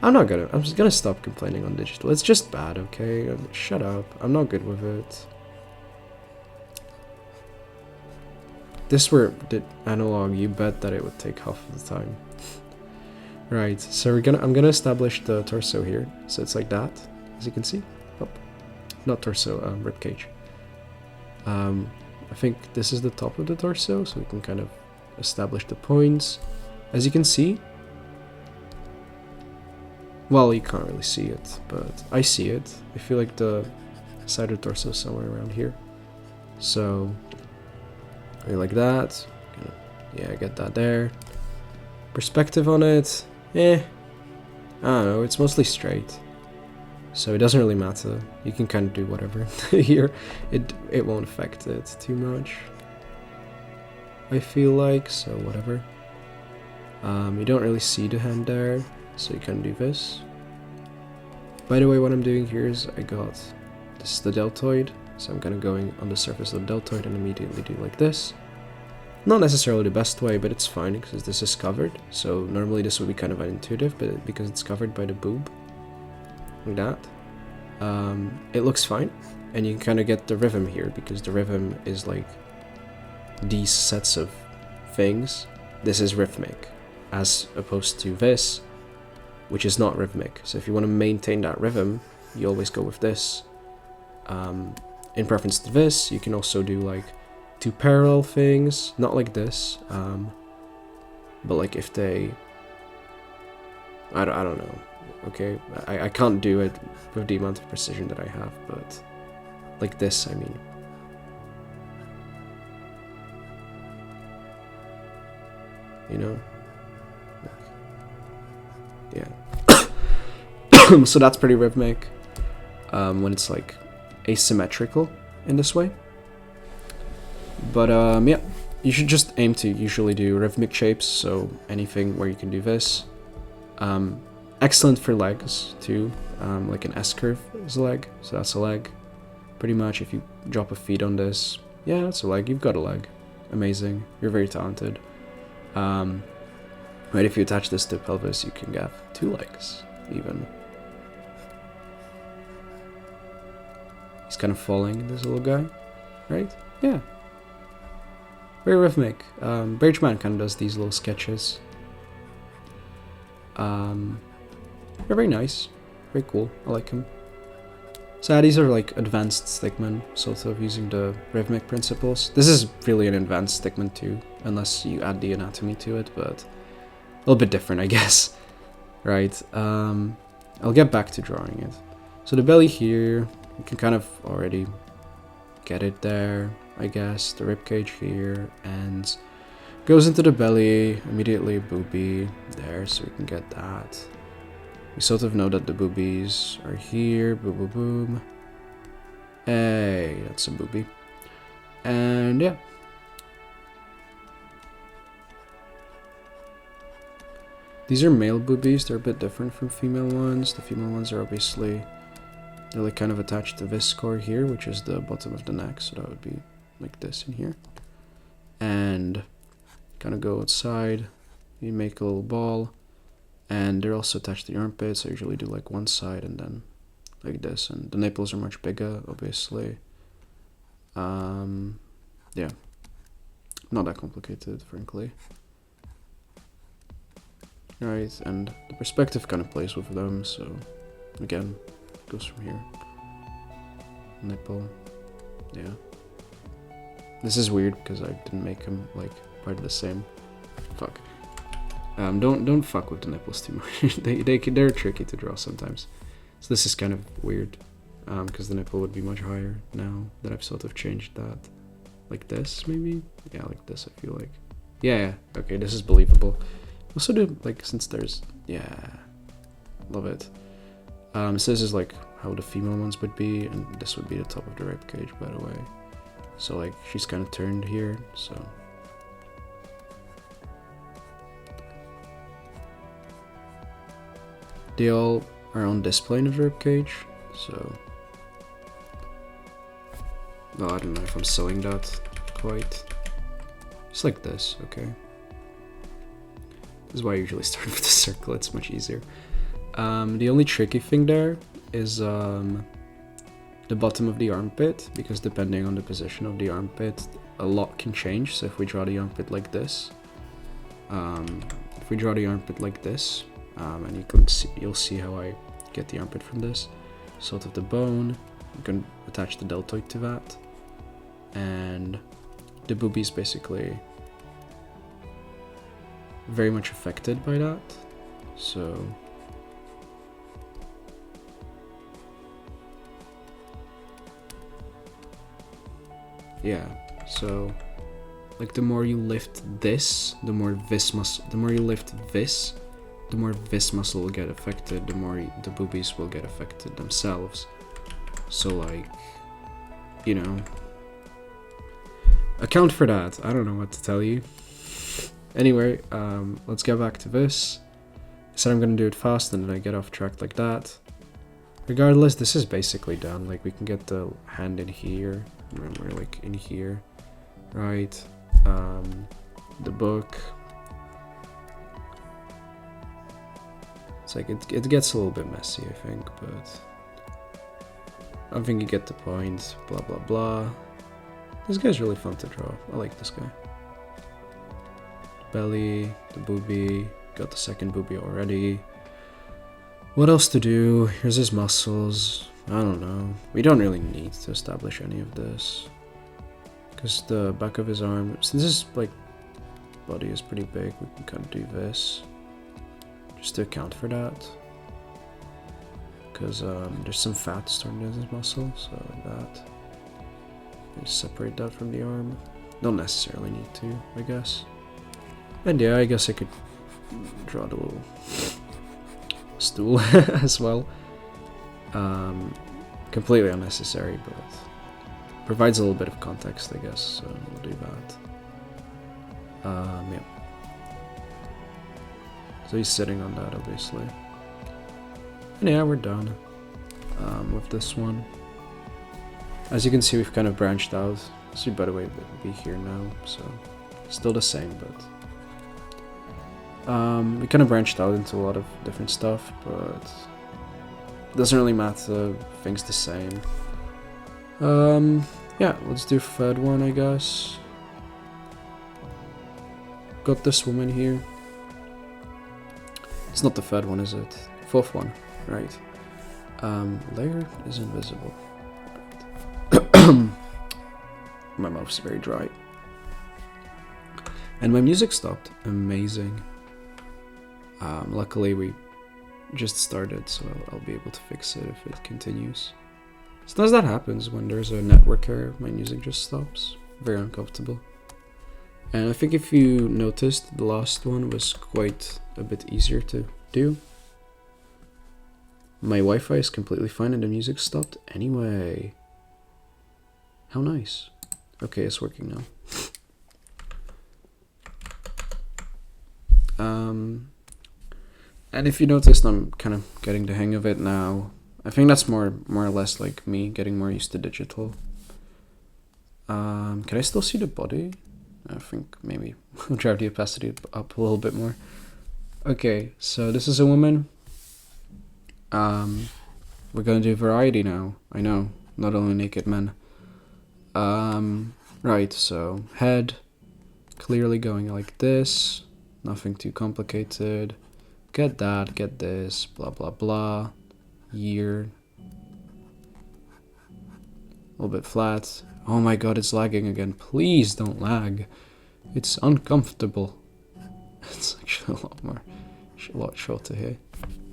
I'm just gonna stop complaining on digital. It's just bad, okay? Shut up. I'm not good with it. This were the analog, you bet that it would take half of the time. Right, so I'm gonna establish the torso here. So it's like that, as you can see. Oh, not torso, ribcage. I think this is the top of the torso, so we can kind of establish the points. As you can see, well, you can't really see it, but I see it. I feel like the side of the torso is somewhere around here. So, like that. Yeah, get that there. Perspective on it. I don't know, it's mostly straight. So it doesn't really matter. You can kind of do whatever here. It won't affect it too much, I feel like, so whatever. You don't really see the hand there, so you can do this. By the way, what I'm doing here is this is the deltoid, so I'm kind of going on the surface of the deltoid and immediately do like this. Not necessarily the best way, but it's fine because this is covered. So normally this would be kind of unintuitive, but because it's covered by the boob, like that, it looks fine. And you can kind of get the rhythm here because the rhythm is like these sets of things. This is rhythmic, as opposed to this, which is not rhythmic. So if you want to maintain that rhythm, you always go with this. In preference to this, you can also do like 2 parallel things, not like this, but like if they, I don't know, okay, I can't do it with the amount of precision that I have, but like this, I mean. You know? Yeah. So that's pretty rhythmic when it's like asymmetrical in this way. But yeah, you should just aim to usually do rhythmic shapes, so anything where you can do this. Excellent for legs too, like an S-curve is a leg, so that's a leg. Pretty much if you drop a feet on this, yeah, that's a leg, you've got a leg. Amazing, you're very talented. Right, if you attach this to pelvis, you can get 2 legs, even. He's kind of falling, this little guy, right? Yeah. Very rhythmic. Bridgeman kind of does these little sketches. They're very nice. Very cool. I like him. So these are like advanced stickmen, sort of using the rhythmic principles. This is really an advanced stickman too, unless you add the anatomy to it, but a little bit different, I guess. Right. I'll get back to drawing it. So the belly here, you can kind of already get it there, I guess. The ribcage here, and goes into the belly, immediately boobie there, so we can get that. We sort of know that the boobies are here, boom boom boom. Hey, that's a boobie. And yeah. These are male boobies, they're a bit different from female ones. The female ones are obviously, they're like kind of attached to this core here, which is the bottom of the neck, so that would be like this in here. And kind of go outside, you make a little ball, and they're also attached to the armpits. I usually do like one side and then like this, and the nipples are much bigger, obviously. Yeah, not that complicated, frankly. Right, and the perspective kind of plays with them, so again, it goes from here. Nipple, yeah. This is weird because I didn't make them like part of the same. Fuck. Don't fuck with the nipples too much. They're tricky to draw sometimes. So this is kind of weird, because the nipple would be much higher now that I've sort of changed that. Like this, maybe? Yeah, like this, I feel like. Yeah, okay, this is believable. Also do, like, since there's, yeah, love it. So this is like how the female ones would be, and this would be the top of the rib cage, by the way. So like, she's kind of turned here, so. They all are on this plane of the rib cage, so. No, I don't know if I'm sewing that quite. Just like this, okay. This is why I usually start with the circle, it's much easier. The only tricky thing there is the bottom of the armpit, because depending on the position of the armpit, a lot can change. So if we draw the armpit like this, and you'll see how I get the armpit from this. Sort of the bone, you can attach the deltoid to that, and the boobie is basically very much affected by that. So yeah, so like the more you lift this, the more you lift this, the more this muscle will get affected, the more the boobies will get affected themselves. So like, you know, account for that. I don't know what to tell you. Anyway, let's get back to this. I said I'm gonna do it fast and then I get off track like that. Regardless, this is basically done. Like, we can get the hand in here. Remember, like, in here. Right. The book. It's like, it gets a little bit messy, I think, but I think you get the point. Blah, blah, blah. This guy's really fun to draw. I like this guy. Belly, the boobie. Got the second boobie already. What else to do? Here's his muscles. I don't know. We don't really need to establish any of this. Because the back of his arm, since his like body is pretty big, we can kind of do this. Just to account for that. Because there's some fat stored in his muscle, so like that. Just separate that from the arm. Don't necessarily need to, I guess. And yeah, I guess I could draw the little stool as well. Completely unnecessary, but provides a little bit of context, I guess, so we'll do that. Yeah. So he's sitting on that, obviously. And yeah, we're done with this one. As you can see, we've kind of branched out. So by the way, we'll be here now, so still the same, but we kind of branched out into a lot of different stuff, but it doesn't really matter, things the same. Yeah, let's do third one, I guess. Got this woman here. It's not the third one, is it? Fourth one, right. Layer is invisible. My mouth's very dry. And my music stopped. Amazing. Luckily we just started, so I'll be able to fix it if it continues. Sometimes that happens when there's a network error, my music just stops. Very uncomfortable. And I think if you noticed, the last one was quite a bit easier to do. My Wi-Fi is completely fine and the music stopped anyway. How nice. Okay, it's working now. And if you noticed, I'm kind of getting the hang of it now. I think that's more or less like me getting more used to digital. Can I still see the body? I think maybe I'll drive the opacity up a little bit more. Okay, so this is a woman. We're gonna do variety now. I know, not only naked men. Right, so head, clearly going like this. Nothing too complicated. Get that, get this, blah blah blah. Year. A little bit flat. Oh my god, it's lagging again. Please don't lag. It's uncomfortable. It's actually a lot shorter here.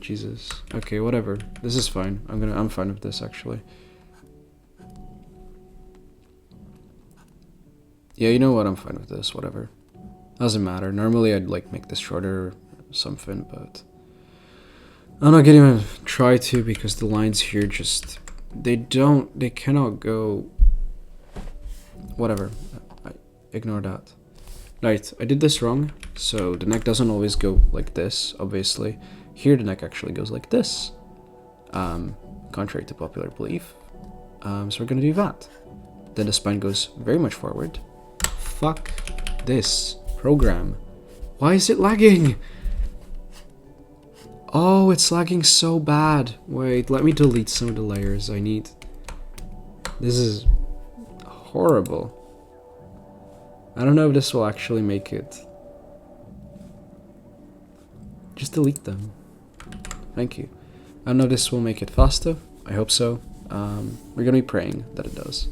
Jesus. Okay, whatever. This is fine. I'm fine with this actually. Yeah, you know what? I'm fine with this. Whatever. Doesn't matter. Normally I'd like make this shorter or something, but I'm not gonna even try to because the lines here just they cannot go. Whatever. I ignore that. Right, I did this wrong. So the neck doesn't always go like this, obviously. Here the neck actually goes like this. Contrary to popular belief. So we're gonna do that. Then the spine goes very much forward. Fuck this program. Why is it lagging? Oh, it's lagging so bad. Wait, let me delete some of the layers I need. This is horrible. I don't know if this will actually make it. Just delete them. Thank you. I don't know if this will make it faster. I hope so. We're gonna be praying that it does.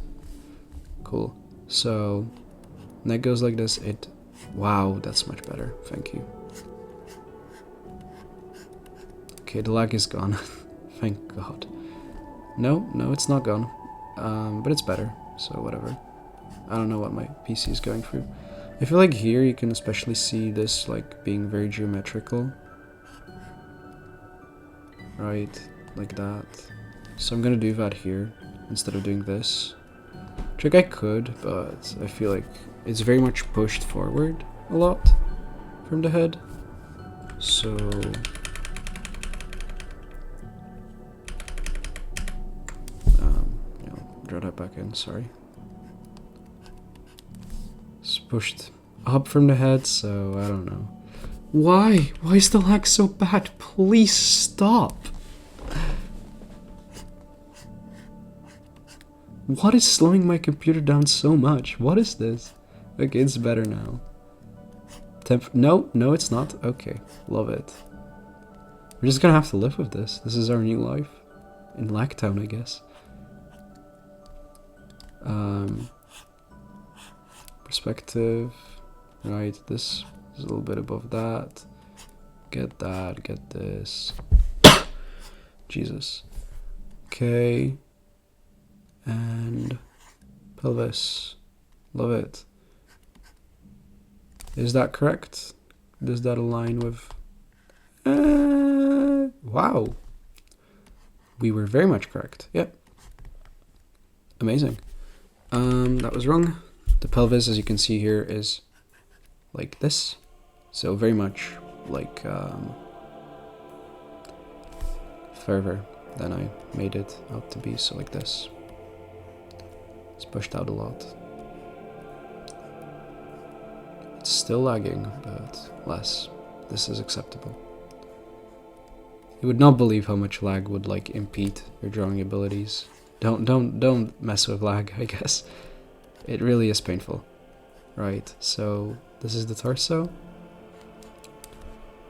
Cool. So, neck goes like this. Wow, that's much better. Thank you. Okay, the lag is gone. Thank God. No, it's not gone. But it's better, so whatever. I don't know what my PC is going through. I feel like here you can especially see this like being very geometrical. right? Like that. So I'm gonna do that here instead of doing this. Which I could, but I feel like it's very much pushed forward a lot from the head. So draw that back in, sorry. It's pushed up from the head, so I don't know. Why? Why is the lag so bad? Please stop. What is slowing my computer down so much? What is this? Okay, it's better now. No, it's not. Okay, love it. We're just gonna have to live with this. This is our new life. In Lagtown, I guess. Perspective. Right, this is a little bit above that. Get that, get this. Jesus. Okay. And pelvis. Love it. Is that correct? Does that align with... wow. We were very much correct. Yep. Amazing. That was wrong. The pelvis, as you can see here, is like this. So very much like further than I made it out to be. So like this. It's pushed out a lot. It's still lagging, but less. This is acceptable. You would not believe how much lag would like impede your drawing abilities. Don't mess with lag, I guess. It really is painful. Right, so this is the torso.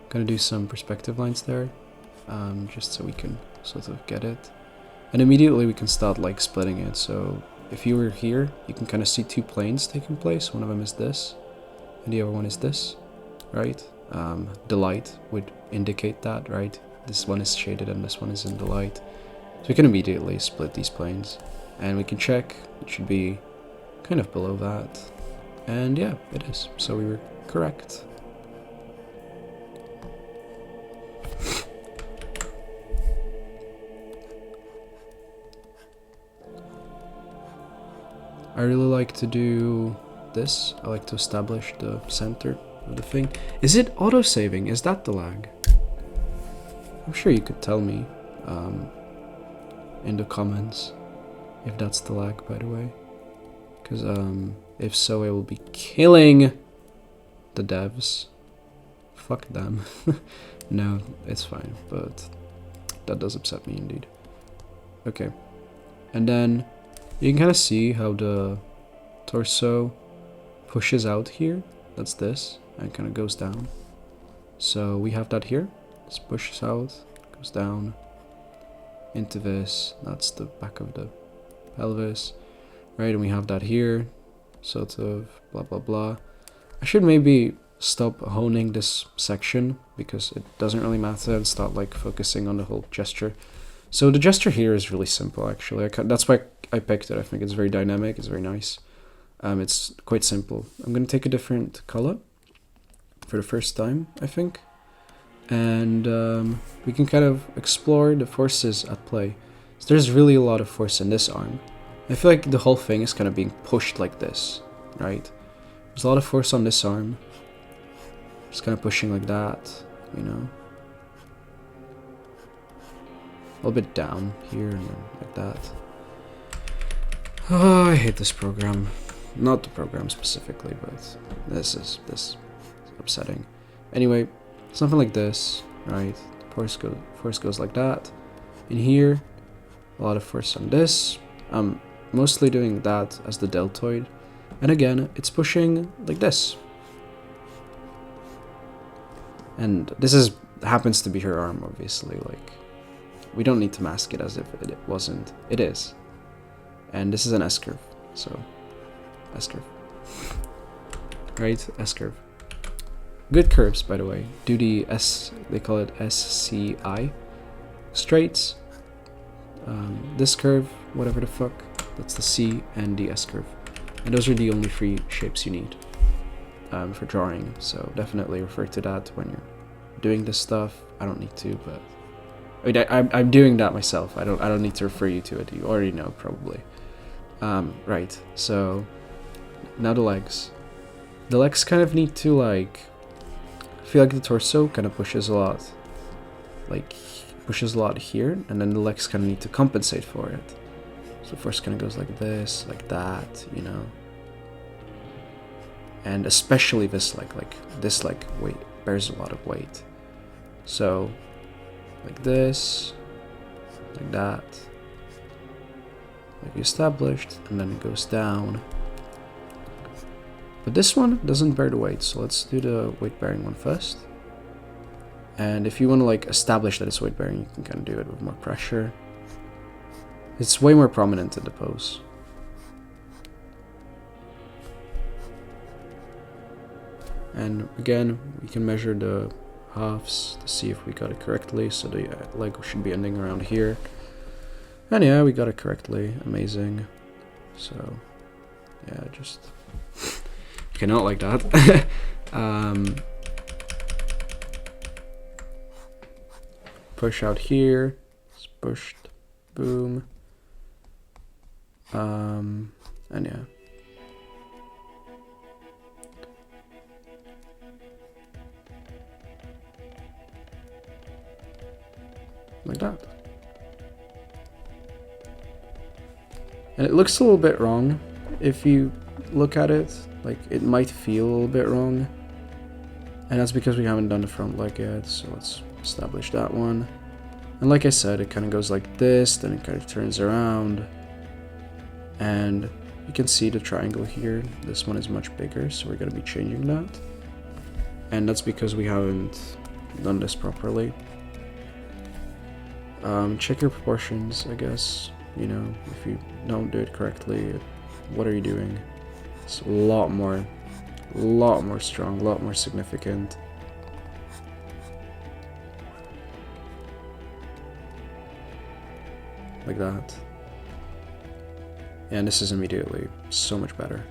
Gonna do some perspective lines there, just so we can sort of get it. And immediately we can start like splitting it. So if you were here, you can kind of see two planes taking place. One of them is this, and the other one is this, right? The light would indicate that, right? This one is shaded and this one is in the light. So we can immediately split these planes, and we can check. It should be kind of below that. And yeah, it is. So we were correct. I really like to do this. I like to establish the center of the thing. Is it auto-saving? Is that the lag? I'm sure you could tell me in the comments if that's the lag, by the way. Because if so, I will be killing the devs. Fuck them. No, it's fine, but that does upset me indeed. Okay. And then you can kind of see how the torso pushes out here. That's this, and kind of goes down. So we have that here. This pushes out, goes down into this. That's the back of the pelvis, right? And we have that here, sort of blah blah blah. I should maybe stop honing this section because it doesn't really matter and start like focusing on the whole gesture. So the gesture here is really simple, actually. That's why I picked it. I think it's very dynamic. It's very nice. It's quite simple. I'm going to take a different color for the first time, I think. And we can kind of explore the forces at play. So there's really a lot of force in this arm. I feel like the whole thing is kind of being pushed like this, right? There's a lot of force on this arm. Just kind of pushing like that, you know. A little bit down here and then like that. Oh, I hate this program. Not the program specifically, but this is upsetting. Anyway, something like this, right? The force goes like that. In here, a lot of force on this. I'm mostly doing that as the deltoid. And again, it's pushing like this. And this happens to be her arm, obviously. Like, we don't need to mask it as if it wasn't. It is. And this is an S-curve, so S-curve. Right? S-curve. Good curves, by the way. Do the S, they call it SCI. Straights. This curve, whatever the fuck, that's the C and the S-curve. And those are the only three shapes you need for drawing, so definitely refer to that when you're doing this stuff. I don't need to, but I'm doing that myself. I don't need to refer you to it. You already know probably. Right. So now the legs. The legs kind of need to like. I feel like the torso kind of pushes a lot. Like pushes a lot here, and then the legs kind of need to compensate for it. So first kind of goes like this, like that, you know. And especially this leg, weight bears a lot of weight. So like this, like that, like established, and then it goes down. But this one doesn't bear the weight, so let's do the weight bearing one first. And if you want to like establish that it's weight bearing, you can kind of do it with more pressure. It's way more prominent in the pose. And again, we can measure the halves to see if we got it correctly. So the leg should be ending around here. And yeah, we got it correctly. Amazing. So yeah, just okay, not like that. Push out here. It's pushed. Boom. And yeah. Like that. And it looks a little bit wrong if you look at it. Like, it might feel a little bit wrong. And that's because we haven't done the front leg yet, so let's establish that one. And like I said, it kind of goes like this, then it kind of turns around. And you can see the triangle here. This one is much bigger, so we're going to be changing that. And that's because we haven't done this properly. Check your proportions, I guess. You know, if you don't do it correctly, what are you doing? It's a lot more strong, a lot more significant. Like that. And this is immediately so much better,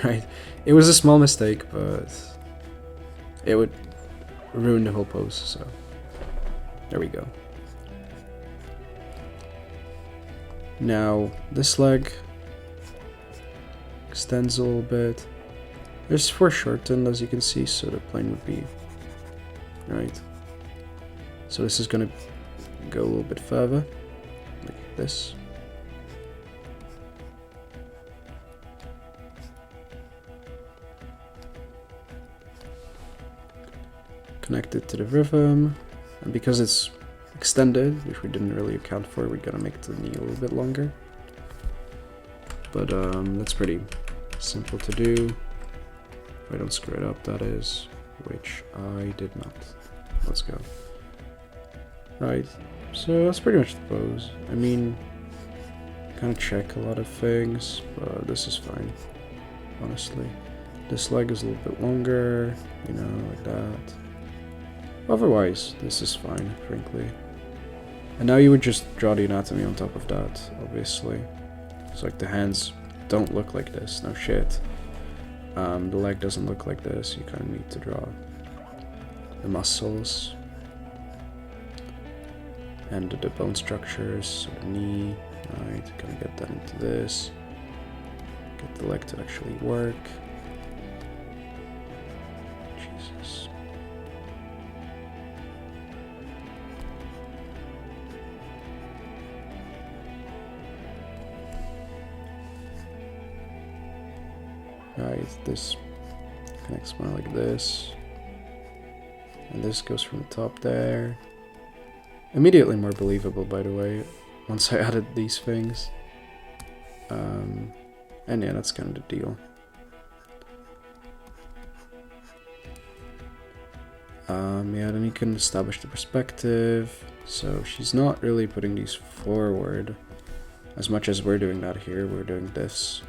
right? It was a small mistake, but it would ruin the whole pose, so there we go. Now, this leg extends a little bit. It's foreshortened, as you can see, so the plane would be right. So this is gonna go a little bit further, like this. Connect it to the rhythm, and because it's extended, which we didn't really account for, we're gonna make the knee a little bit longer. But that's pretty simple to do. If I don't screw it up, that is, which I did not. Let's go. Right, so that's pretty much the pose. I mean, kind of check a lot of things, but this is fine, honestly. This leg is a little bit longer, you know, like that. Otherwise, this is fine, frankly. And now you would just draw the anatomy on top of that, obviously. It's like the hands don't look like this, no shit. The leg doesn't look like this, you kind of need to draw the muscles. And the bone structures, so the knee, right, kind of get that into this. Get the leg to actually work. Jesus. Right, this connects more like this. And this goes from the top there. Immediately more believable, by the way, once I added these things. And yeah, that's kind of the deal. Yeah, then you can establish the perspective. So she's not really putting these forward as much as we're doing that here. We're doing this.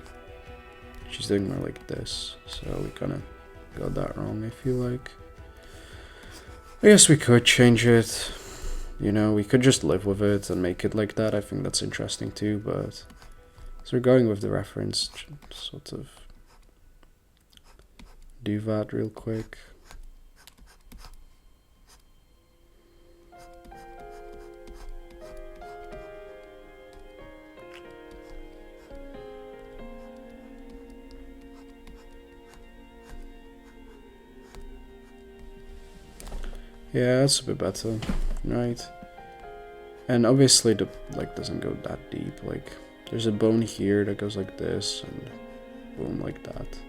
She's doing more like this, so we kind of got that wrong, I feel like. I guess we could change it. You know, we could just live with it and make it like that. I think that's interesting too, but so we're going with the reference, sort of do that real quick. Yeah, that's a bit better, right? And obviously the like doesn't go that deep. Like there's a bone here that goes like this and boom like that,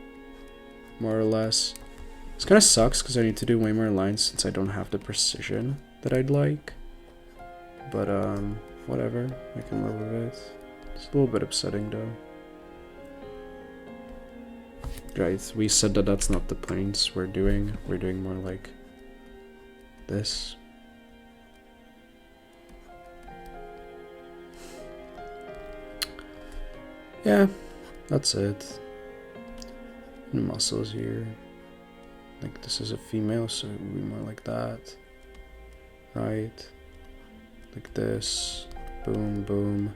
more or less. This kind of sucks because I need to do way more lines since I don't have the precision that I'd like. But whatever, I can live with it. It's a little bit upsetting though. Right, we said that that's not the planes we're doing. We're doing more like this. Yeah, that's it. The muscles here. Like this is a female, so it would be more like that. Right. Like this. Boom, boom.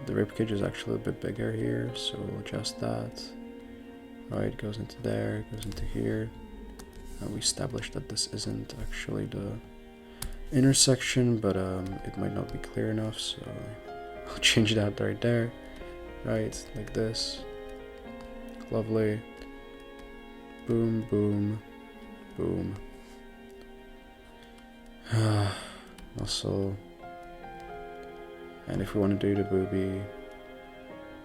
The ribcage is actually a bit bigger here, so we'll adjust that. Right, goes into there, goes into here. We established that this isn't actually the intersection, but it might not be clear enough, so I'll change that right there. Right, like this. Lovely. Boom, boom, boom. Also, and if we want to do the boobie,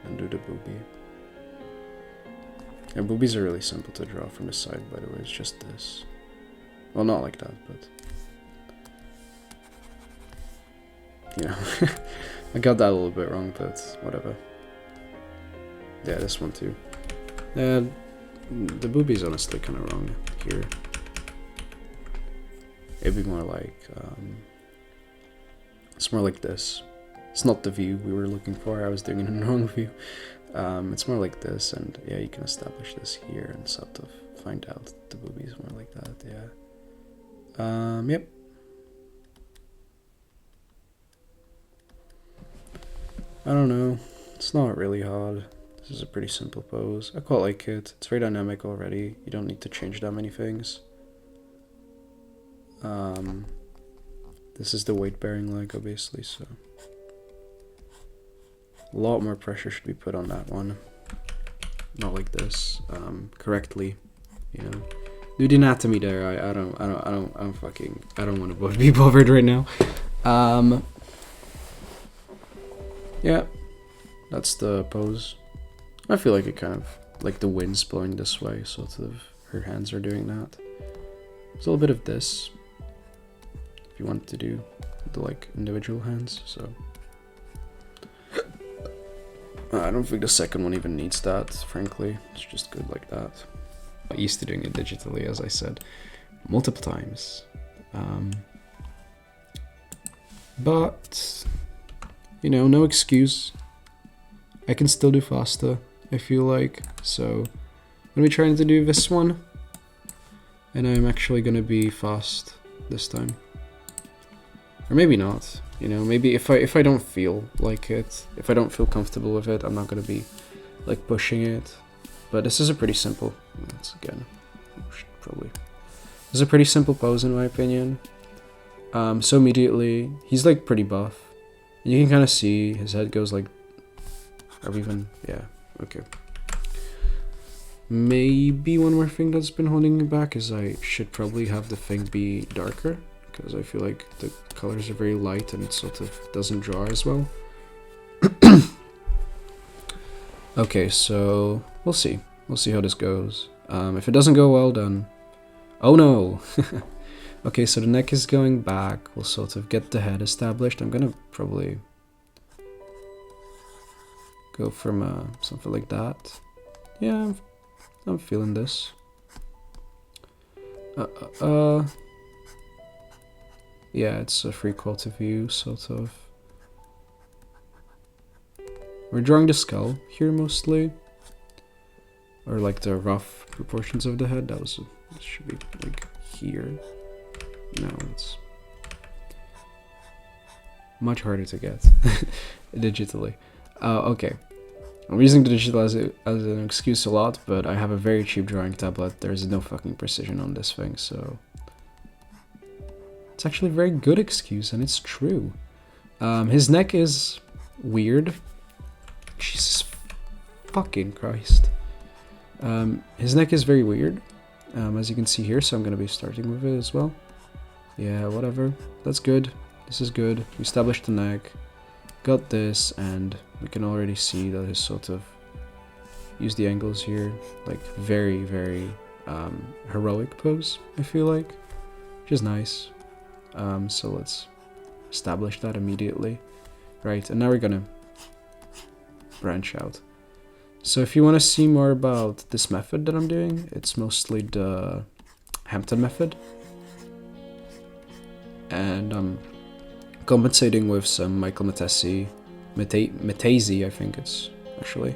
then do the boobie. And boobies are really simple to draw from the side, by the way. It's just this. Well, not like that, but you know, I got that a little bit wrong, but whatever. Yeah, this one too. The boobie's honestly kind of wrong here. It'd be more like, it's more like this. It's not the view we were looking for. I was doing it in the wrong view. It's more like this, and yeah, you can establish this here and sort of find out the boobie's more like that. Yeah. Yep. I don't know. It's not really hard. This is a pretty simple pose. I quite like it. It's very dynamic already. You don't need to change that many things. This is the weight bearing leg, obviously, so a lot more pressure should be put on that one. Not like this. Correctly, you know. Do the anatomy there. I don't want to be bothered right now. Yeah, that's the pose. I feel like it kind of, like the wind's blowing this way, sort of, her hands are doing that. There's a little bit of this, if you want to do the, like, individual hands, so. I don't think the second one even needs that, frankly. It's just good like that. I'm used to doing it digitally, as I said, multiple times. But, you know, no excuse. I can still do faster, I feel like. So, I'm gonna be trying to do this one. And I'm actually gonna be fast this time. Or maybe not. You know, maybe if I don't feel like it, if I don't feel comfortable with it, I'm not gonna be like pushing it. But this is a pretty simple. Once again, probably. This is a pretty simple pose in my opinion. So immediately he's like pretty buff, and you can kind of see his head goes like. Are we even? Yeah. Okay. Maybe one more thing that's been holding me back is I should probably have the thing be darker, because I feel like the colors are very light and it sort of doesn't draw as well. Okay, so we'll see. We'll see how this goes. If it doesn't go well, then... Oh no! Okay, so the neck is going back. We'll sort of get the head established. I'm gonna probably go from something like that. Yeah, I'm feeling this. Yeah, it's a three-quarter view, sort of. We're drawing the skull here mostly, or like the rough proportions of the head. That should be like here. No, it's much harder to get digitally. Okay, I'm using the digital as an excuse a lot, but I have a very cheap drawing tablet. There's no fucking precision on this thing, so it's actually a very good excuse, and it's true. His neck is weird. Jesus fucking Christ. His neck is very weird, as you can see here, so I'm going to be starting with it as well. Yeah, whatever. That's good. This is good. We established the neck, got this, and we can already see that his sort of use the angles here, like very, very heroic pose, I feel like, which is nice. So let's establish that immediately. Right, and now we're gonna branch out. So if you want to see more about this method that I'm doing, it's mostly the Hampton method. And I'm compensating with some Michael Mattesi, I think it's actually.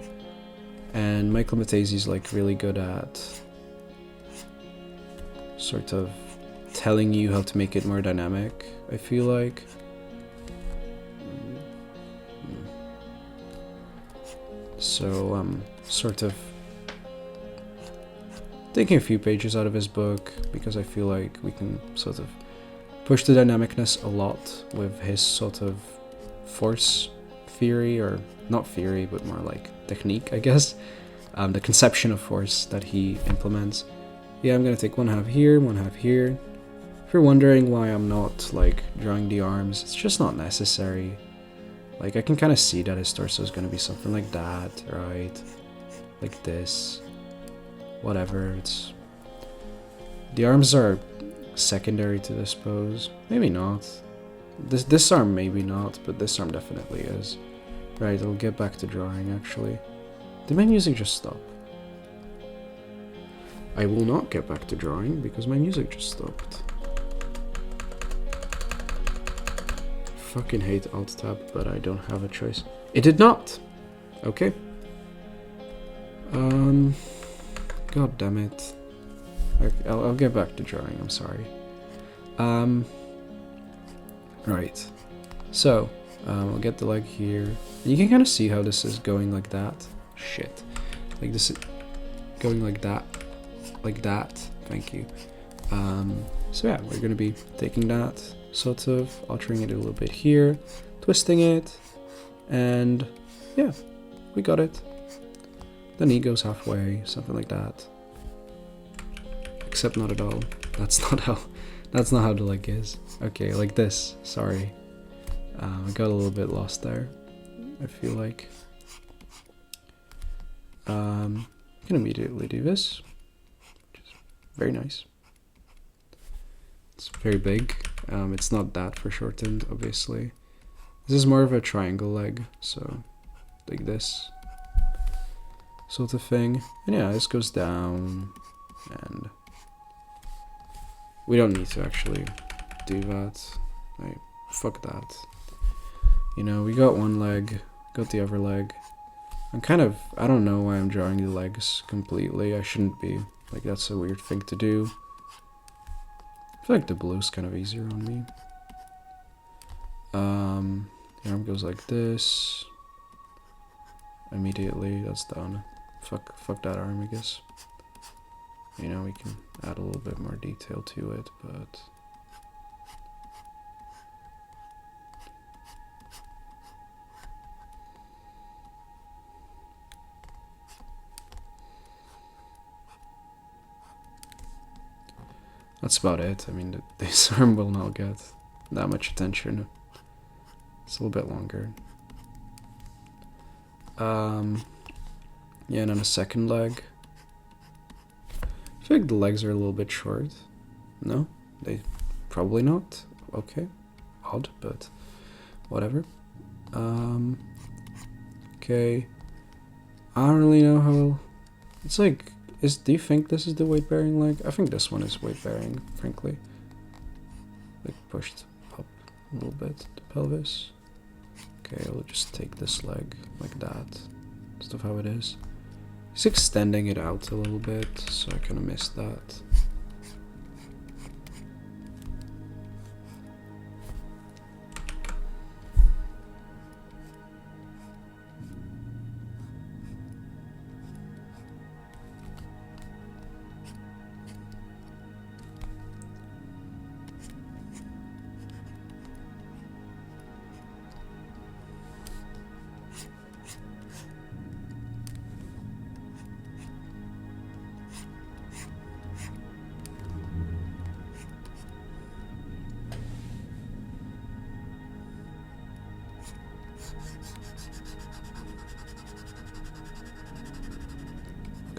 And Michael Mattesi is like really good at sort of telling you how to make it more dynamic, I feel like. So I'm sort of taking a few pages out of his book because I feel like we can sort of push the dynamicness a lot with his sort of force theory, or not theory, but more like technique, I guess. The conception of force that he implements. Yeah, I'm gonna take one half here, one half here. If you're wondering why I'm not like drawing the arms, it's just not necessary. Like, I can kind of see that his torso is gonna be something like that, right? Like this. Whatever, it's... The arms are secondary to this pose. Maybe not. This arm maybe not, but this arm definitely is. Right, I'll get back to drawing, actually. Did my music just stop? I will not get back to drawing because my music just stopped. Fucking hate Alt-Tab, but I don't have a choice. It did not! Okay. God damn it. I'll get back to drawing, I'm sorry. Right. So, I'll get the leg here. And you can kind of see how this is going like that. Shit. Like this is going like that. Like that. Thank you. So yeah, we're gonna be taking that, sort of altering it a little bit here, twisting it, and yeah, we got it. The knee goes halfway, something like that. Except not at all. That's not how the leg is. Okay, like this. Sorry. I got a little bit lost there, I feel like. I can immediately do this, which is very nice. It's very big. It's not that for shortened, obviously. This is more of a triangle leg, so like this sort of thing. And yeah, this goes down, and we don't need to actually do that. Fuck that. You know, we got one leg, got the other leg. I don't know why I'm drawing the legs completely. I shouldn't be. Like, that's a weird thing to do. I feel like the blue's kind of easier on me. The arm goes like this. Immediately, that's done. Fuck that arm, I guess. You know, we can add a little bit more detail to it, but... That's about it. I mean, this arm will not get that much attention. It's a little bit longer. Yeah, and then a second leg. I feel like the legs are a little bit short. No? They probably not. Okay. Odd, but whatever. Okay. I don't really know how... It's like... do you think this is the weight-bearing leg? I think this one is weight-bearing, frankly. Like, pushed up a little bit, the pelvis. Okay, I'll just take this leg like that. Stuff how it is. He's extending it out a little bit, so I kind of missed that.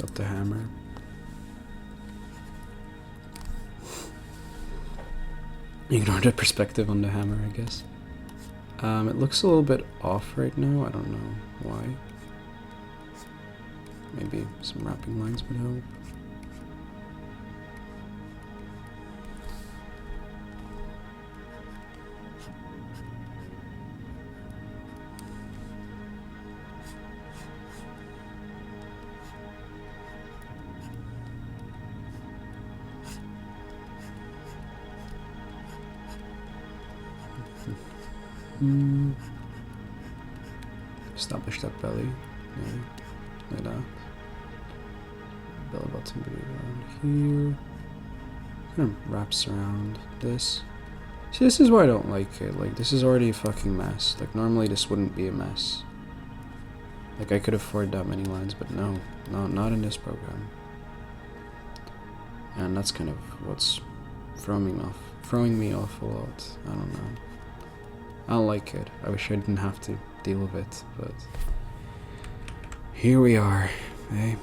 Got the hammer. Ignore the perspective on the hammer, I guess. It looks a little bit off right now. I don't know why. Maybe some wrapping lines would help. Establish that belly. Yeah, like that. Belly button be around here. Kind of wraps around this. See, this is why I don't like it. Like, this is already a fucking mess. Like, normally this wouldn't be a mess. Like, I could afford that many lines, but no, not in this program. And that's kind of what's throwing me off a lot. I don't know. I don't like it. I wish I didn't have to deal with it, but here we are, eh?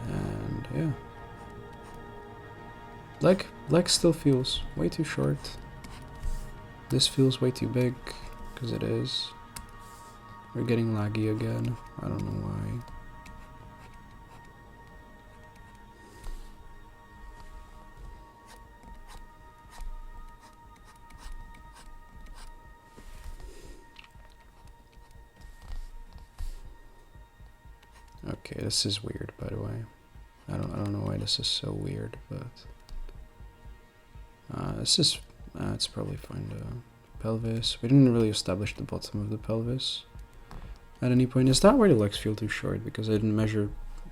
And yeah. Leg still feels way too short. This feels way too big, because it is. We're getting laggy again. I don't know why. Okay, this is weird, by the way. I don't know why this is so weird, but this is it's probably fine. The pelvis. We didn't really establish the bottom of the pelvis at any point. Is that where the legs feel too short? Because I didn't measure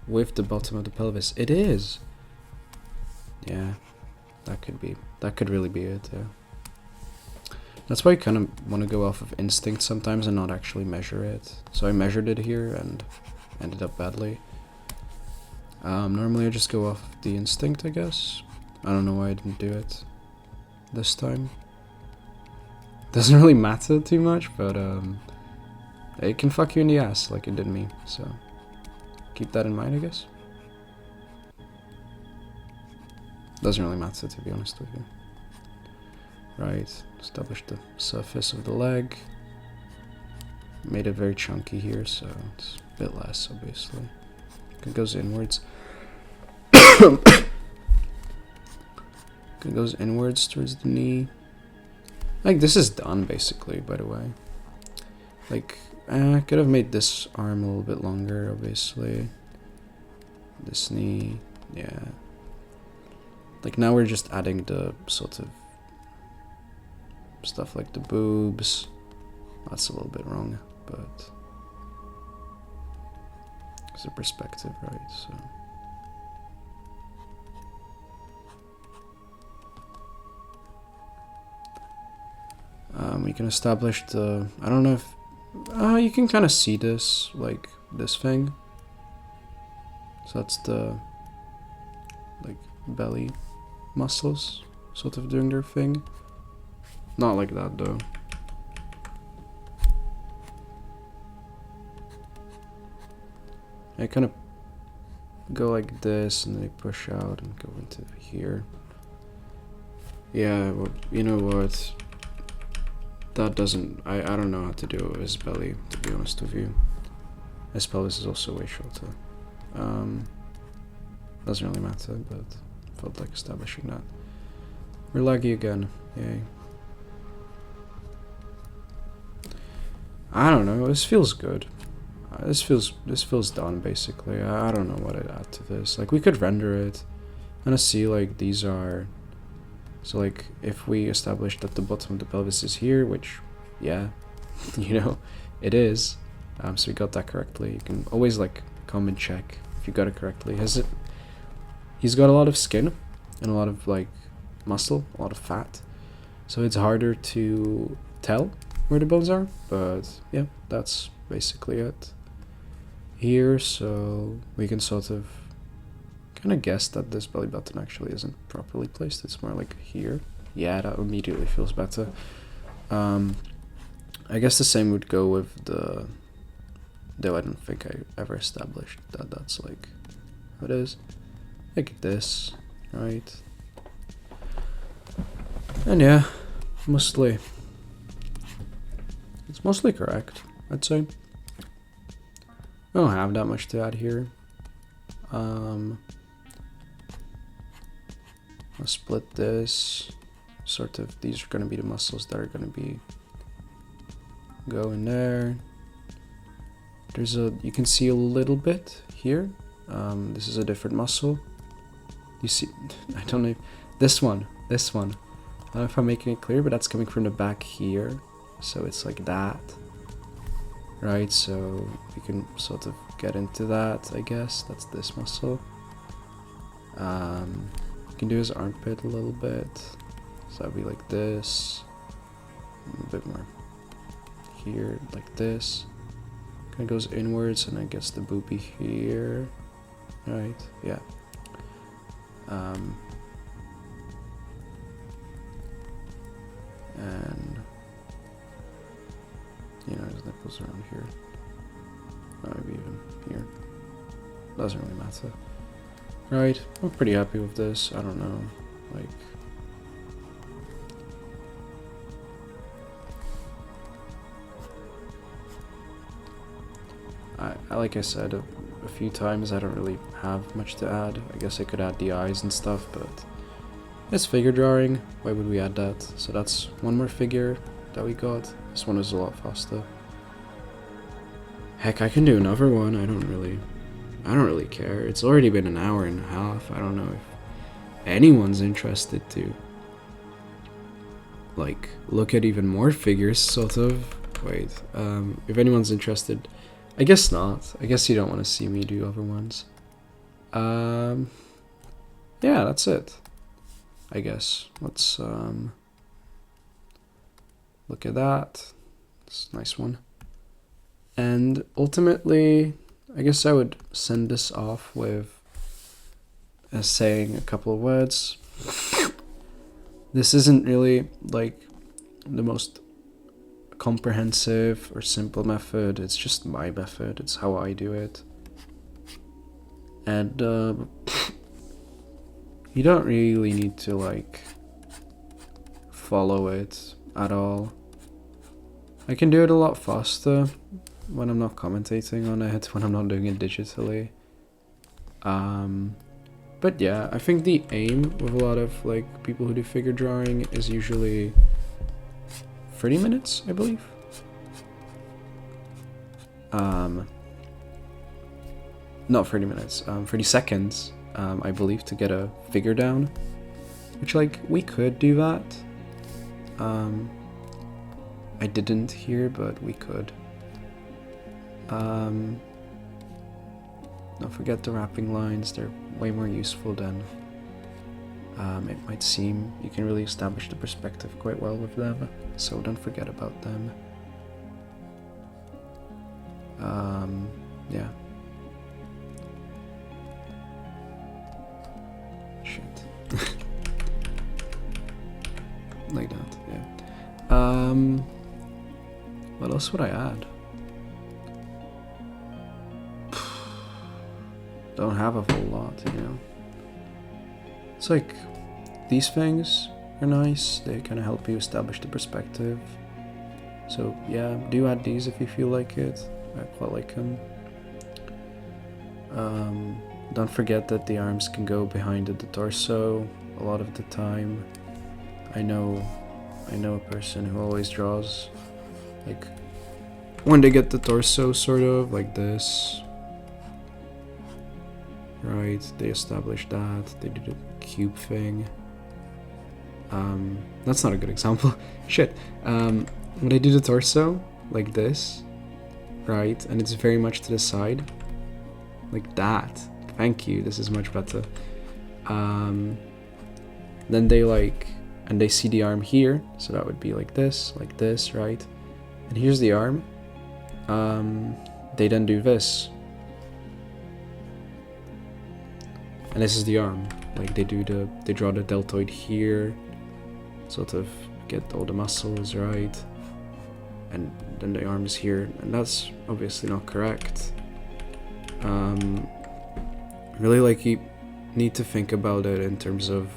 with the bottom of the pelvis. It is. Yeah, that could really be it. Yeah. That's why I kind of want to go off of instinct sometimes and not actually measure it. So I measured it here and ended up badly. Normally I just go off of the instinct, I guess. I don't know why I didn't do it this time. Doesn't really matter too much, but it can fuck you in the ass like it did me, so keep that in mind, I guess. Doesn't really matter, to be honest with you. Right, establish the surface of the leg. Made it very chunky here, so it's a bit less, obviously. It goes inwards. It goes inwards towards the knee. Like, this is done, basically, by the way. Like, I could have made this arm a little bit longer, obviously. This knee, yeah. Like, now we're just adding the sort of stuff like the boobs. That's a little bit wrong, but it's a perspective, right? So we can establish the, I don't know if you can kind of see this, like this thing. So that's the like belly muscles sort of doing their thing. Not like that though. I kind of go like this and then I push out and go into here. Yeah, well, you know what? That doesn't, I don't know how to do it with his belly, to be honest with you. His pelvis is also way shorter. Doesn't really matter, but felt like establishing that. We're laggy again, yay. I don't know, this feels good. This feels done, basically. I don't know what I'd add to this. Like, we could render it. I'm gonna see, like, these are... So, like, if we establish that the bottom of the pelvis is here, which, yeah, you know, it is. So we got that correctly. You can always, like, come and check if you got it correctly. He's got a lot of skin and a lot of, like, muscle, a lot of fat. So it's harder to tell where the bones are, but, yeah, that's basically it. Here, so we can sort of kind of guess that this belly button actually isn't properly placed. It's more like here. Yeah, that immediately feels better. I guess the same would go with the, though I don't think I ever established that that's like how it is. Like this, right? And yeah, mostly, it's mostly correct, I'd say. I don't have that much to add here. I'll split this. Sort of, these are going to be the muscles that are going to be going there. There's a, you can see a little bit here. This is a different muscle. You see, I don't know, this one. I don't know if I'm making it clear, but that's coming from the back here. So it's like that. Right, so you can sort of get into that, I guess. That's this muscle. You can do his armpit a little bit. So that'd be like this. A bit more here, like this. Kind of goes inwards and then gets the boopy here. Right, yeah. And you know, his nipples around here. Maybe even here. Doesn't really matter. Right, I'm pretty happy with this. I don't know, like. Like I said a few times, I don't really have much to add. I guess I could add the eyes and stuff, but it's figure drawing. Why would we add that? So that's one more figure that we got. This one was a lot faster. Heck, I can do another one. I don't really care. It's already been an hour and a half. I don't know if anyone's interested to like look at even more figures, sort of. Wait, if anyone's interested, I guess not. I guess you don't want to see me do other ones. Yeah, that's it. I guess. Let's look at that. It's a nice one. And ultimately, I guess I would send this off with saying a couple of words. This isn't really like the most comprehensive or simple method. It's just my method. It's how I do it. And you don't really need to like follow it at all. I can do it a lot faster when I'm not commentating on it, when I'm not doing it digitally. But yeah, I think the aim with a lot of like people who do figure drawing is usually 30 minutes, I believe. Not 30 minutes, 30 seconds, I believe, to get a figure down. Which, like, we could do that. I didn't here, but we could. Don't forget the wrapping lines, they're way more useful than it might seem. You can really establish the perspective quite well with them, so don't forget about them. Yeah. Shit. Like that, yeah. What else would I add? Don't have a whole lot, you know. It's like, these things are nice. They kind of help you establish the perspective. So yeah, do add these if you feel like it. I quite like them. Don't forget that the arms can go behind the torso a lot of the time. I know a person who always draws like when they get the torso sort of like this. Right, they established that. They did a cube thing. That's not a good example. Shit. When they do the torso like this, right, and it's very much to the side, like that. Thank you. This is much better. Then they like, and they see the arm here, so that would be like this, right? And here's the arm. They then do this. And this is the arm. Like they draw the deltoid here, sort of get all the muscles right, and then the arm is here, and that's obviously not correct. Really, like, you need to think about it in terms of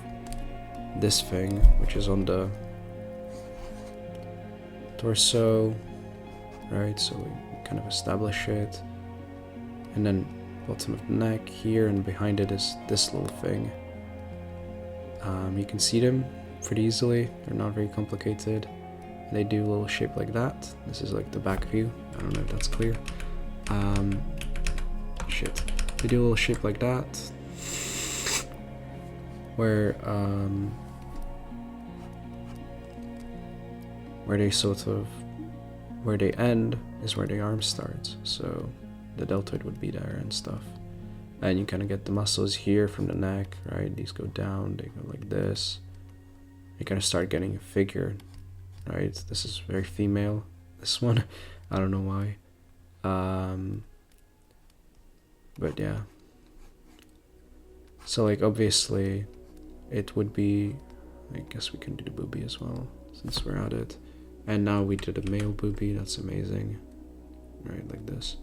this thing, which is on the torso, right? So we kind of establish it, and then bottom of the neck here, and behind it is this little thing. You can see them pretty easily. They're not very complicated. They do a little shape like that. This is like the back view. I don't know if that's clear. Shit. They do a little shape like that, where they sort of, where they end is where the arm starts. So the deltoid would be there and stuff. And you kind of get the muscles here from the neck, right? These go down, they go like this. You kind of start getting a figure, right? This is very female, this one. I don't know why. But yeah. So like obviously it would be, I guess we can do the boobie as well since we're at it. And now we did a male boobie, that's amazing. Right, like this.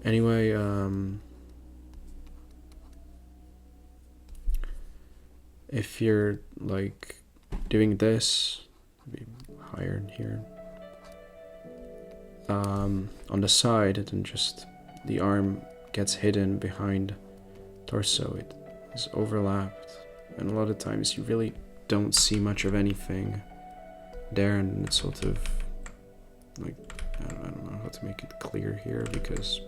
Anyway, if you're like doing this, be higher in here, on the side, then just the arm gets hidden behind torso. It is overlapped, and a lot of times you really don't see much of anything there, and it's sort of like, I don't know how to make it clear here because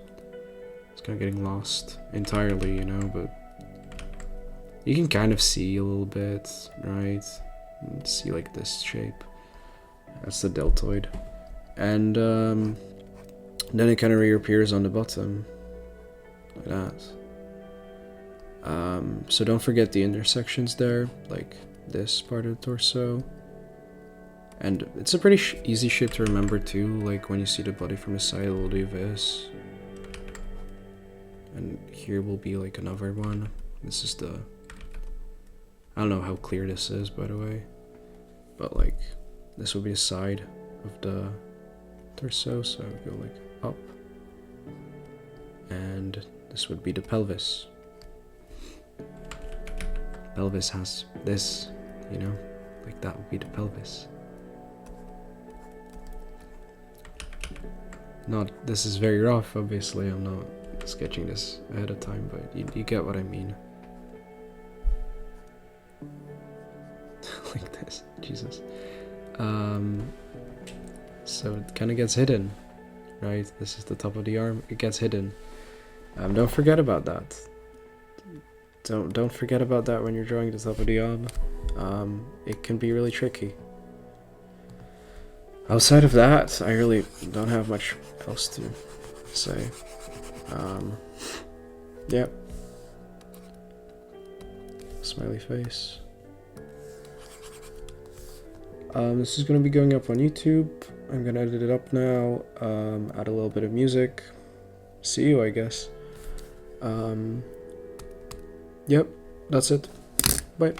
it's kind of getting lost entirely, you know, but you can kind of see a little bit, right? And see like this shape. That's the deltoid. And then it kind of reappears on the bottom, like that. So don't forget the intersections there, like this part of the torso. And it's a pretty easy shape to remember too, like when you see the body from the side, it'll do this. And here will be like another one. This is the, I don't know how clear this is, by the way, but like this will be the side of the torso, so go like up, and this would be the pelvis. Pelvis has this, you know, like that would be the pelvis. Not, this is very rough, obviously, I'm not sketching this ahead of time, but you get what I mean. Like this, Jesus. So it kind of gets hidden, right? This is the top of the arm, it gets hidden. Don't forget about that. Don't forget about that when you're drawing the top of the arm. It can be really tricky. Outside of that, I really don't have much else to say. Yeah. Smiley face. This is going to be going up on YouTube. I'm going to edit it up now, add a little bit of music. See you, I guess. Yep, that's it. Bye.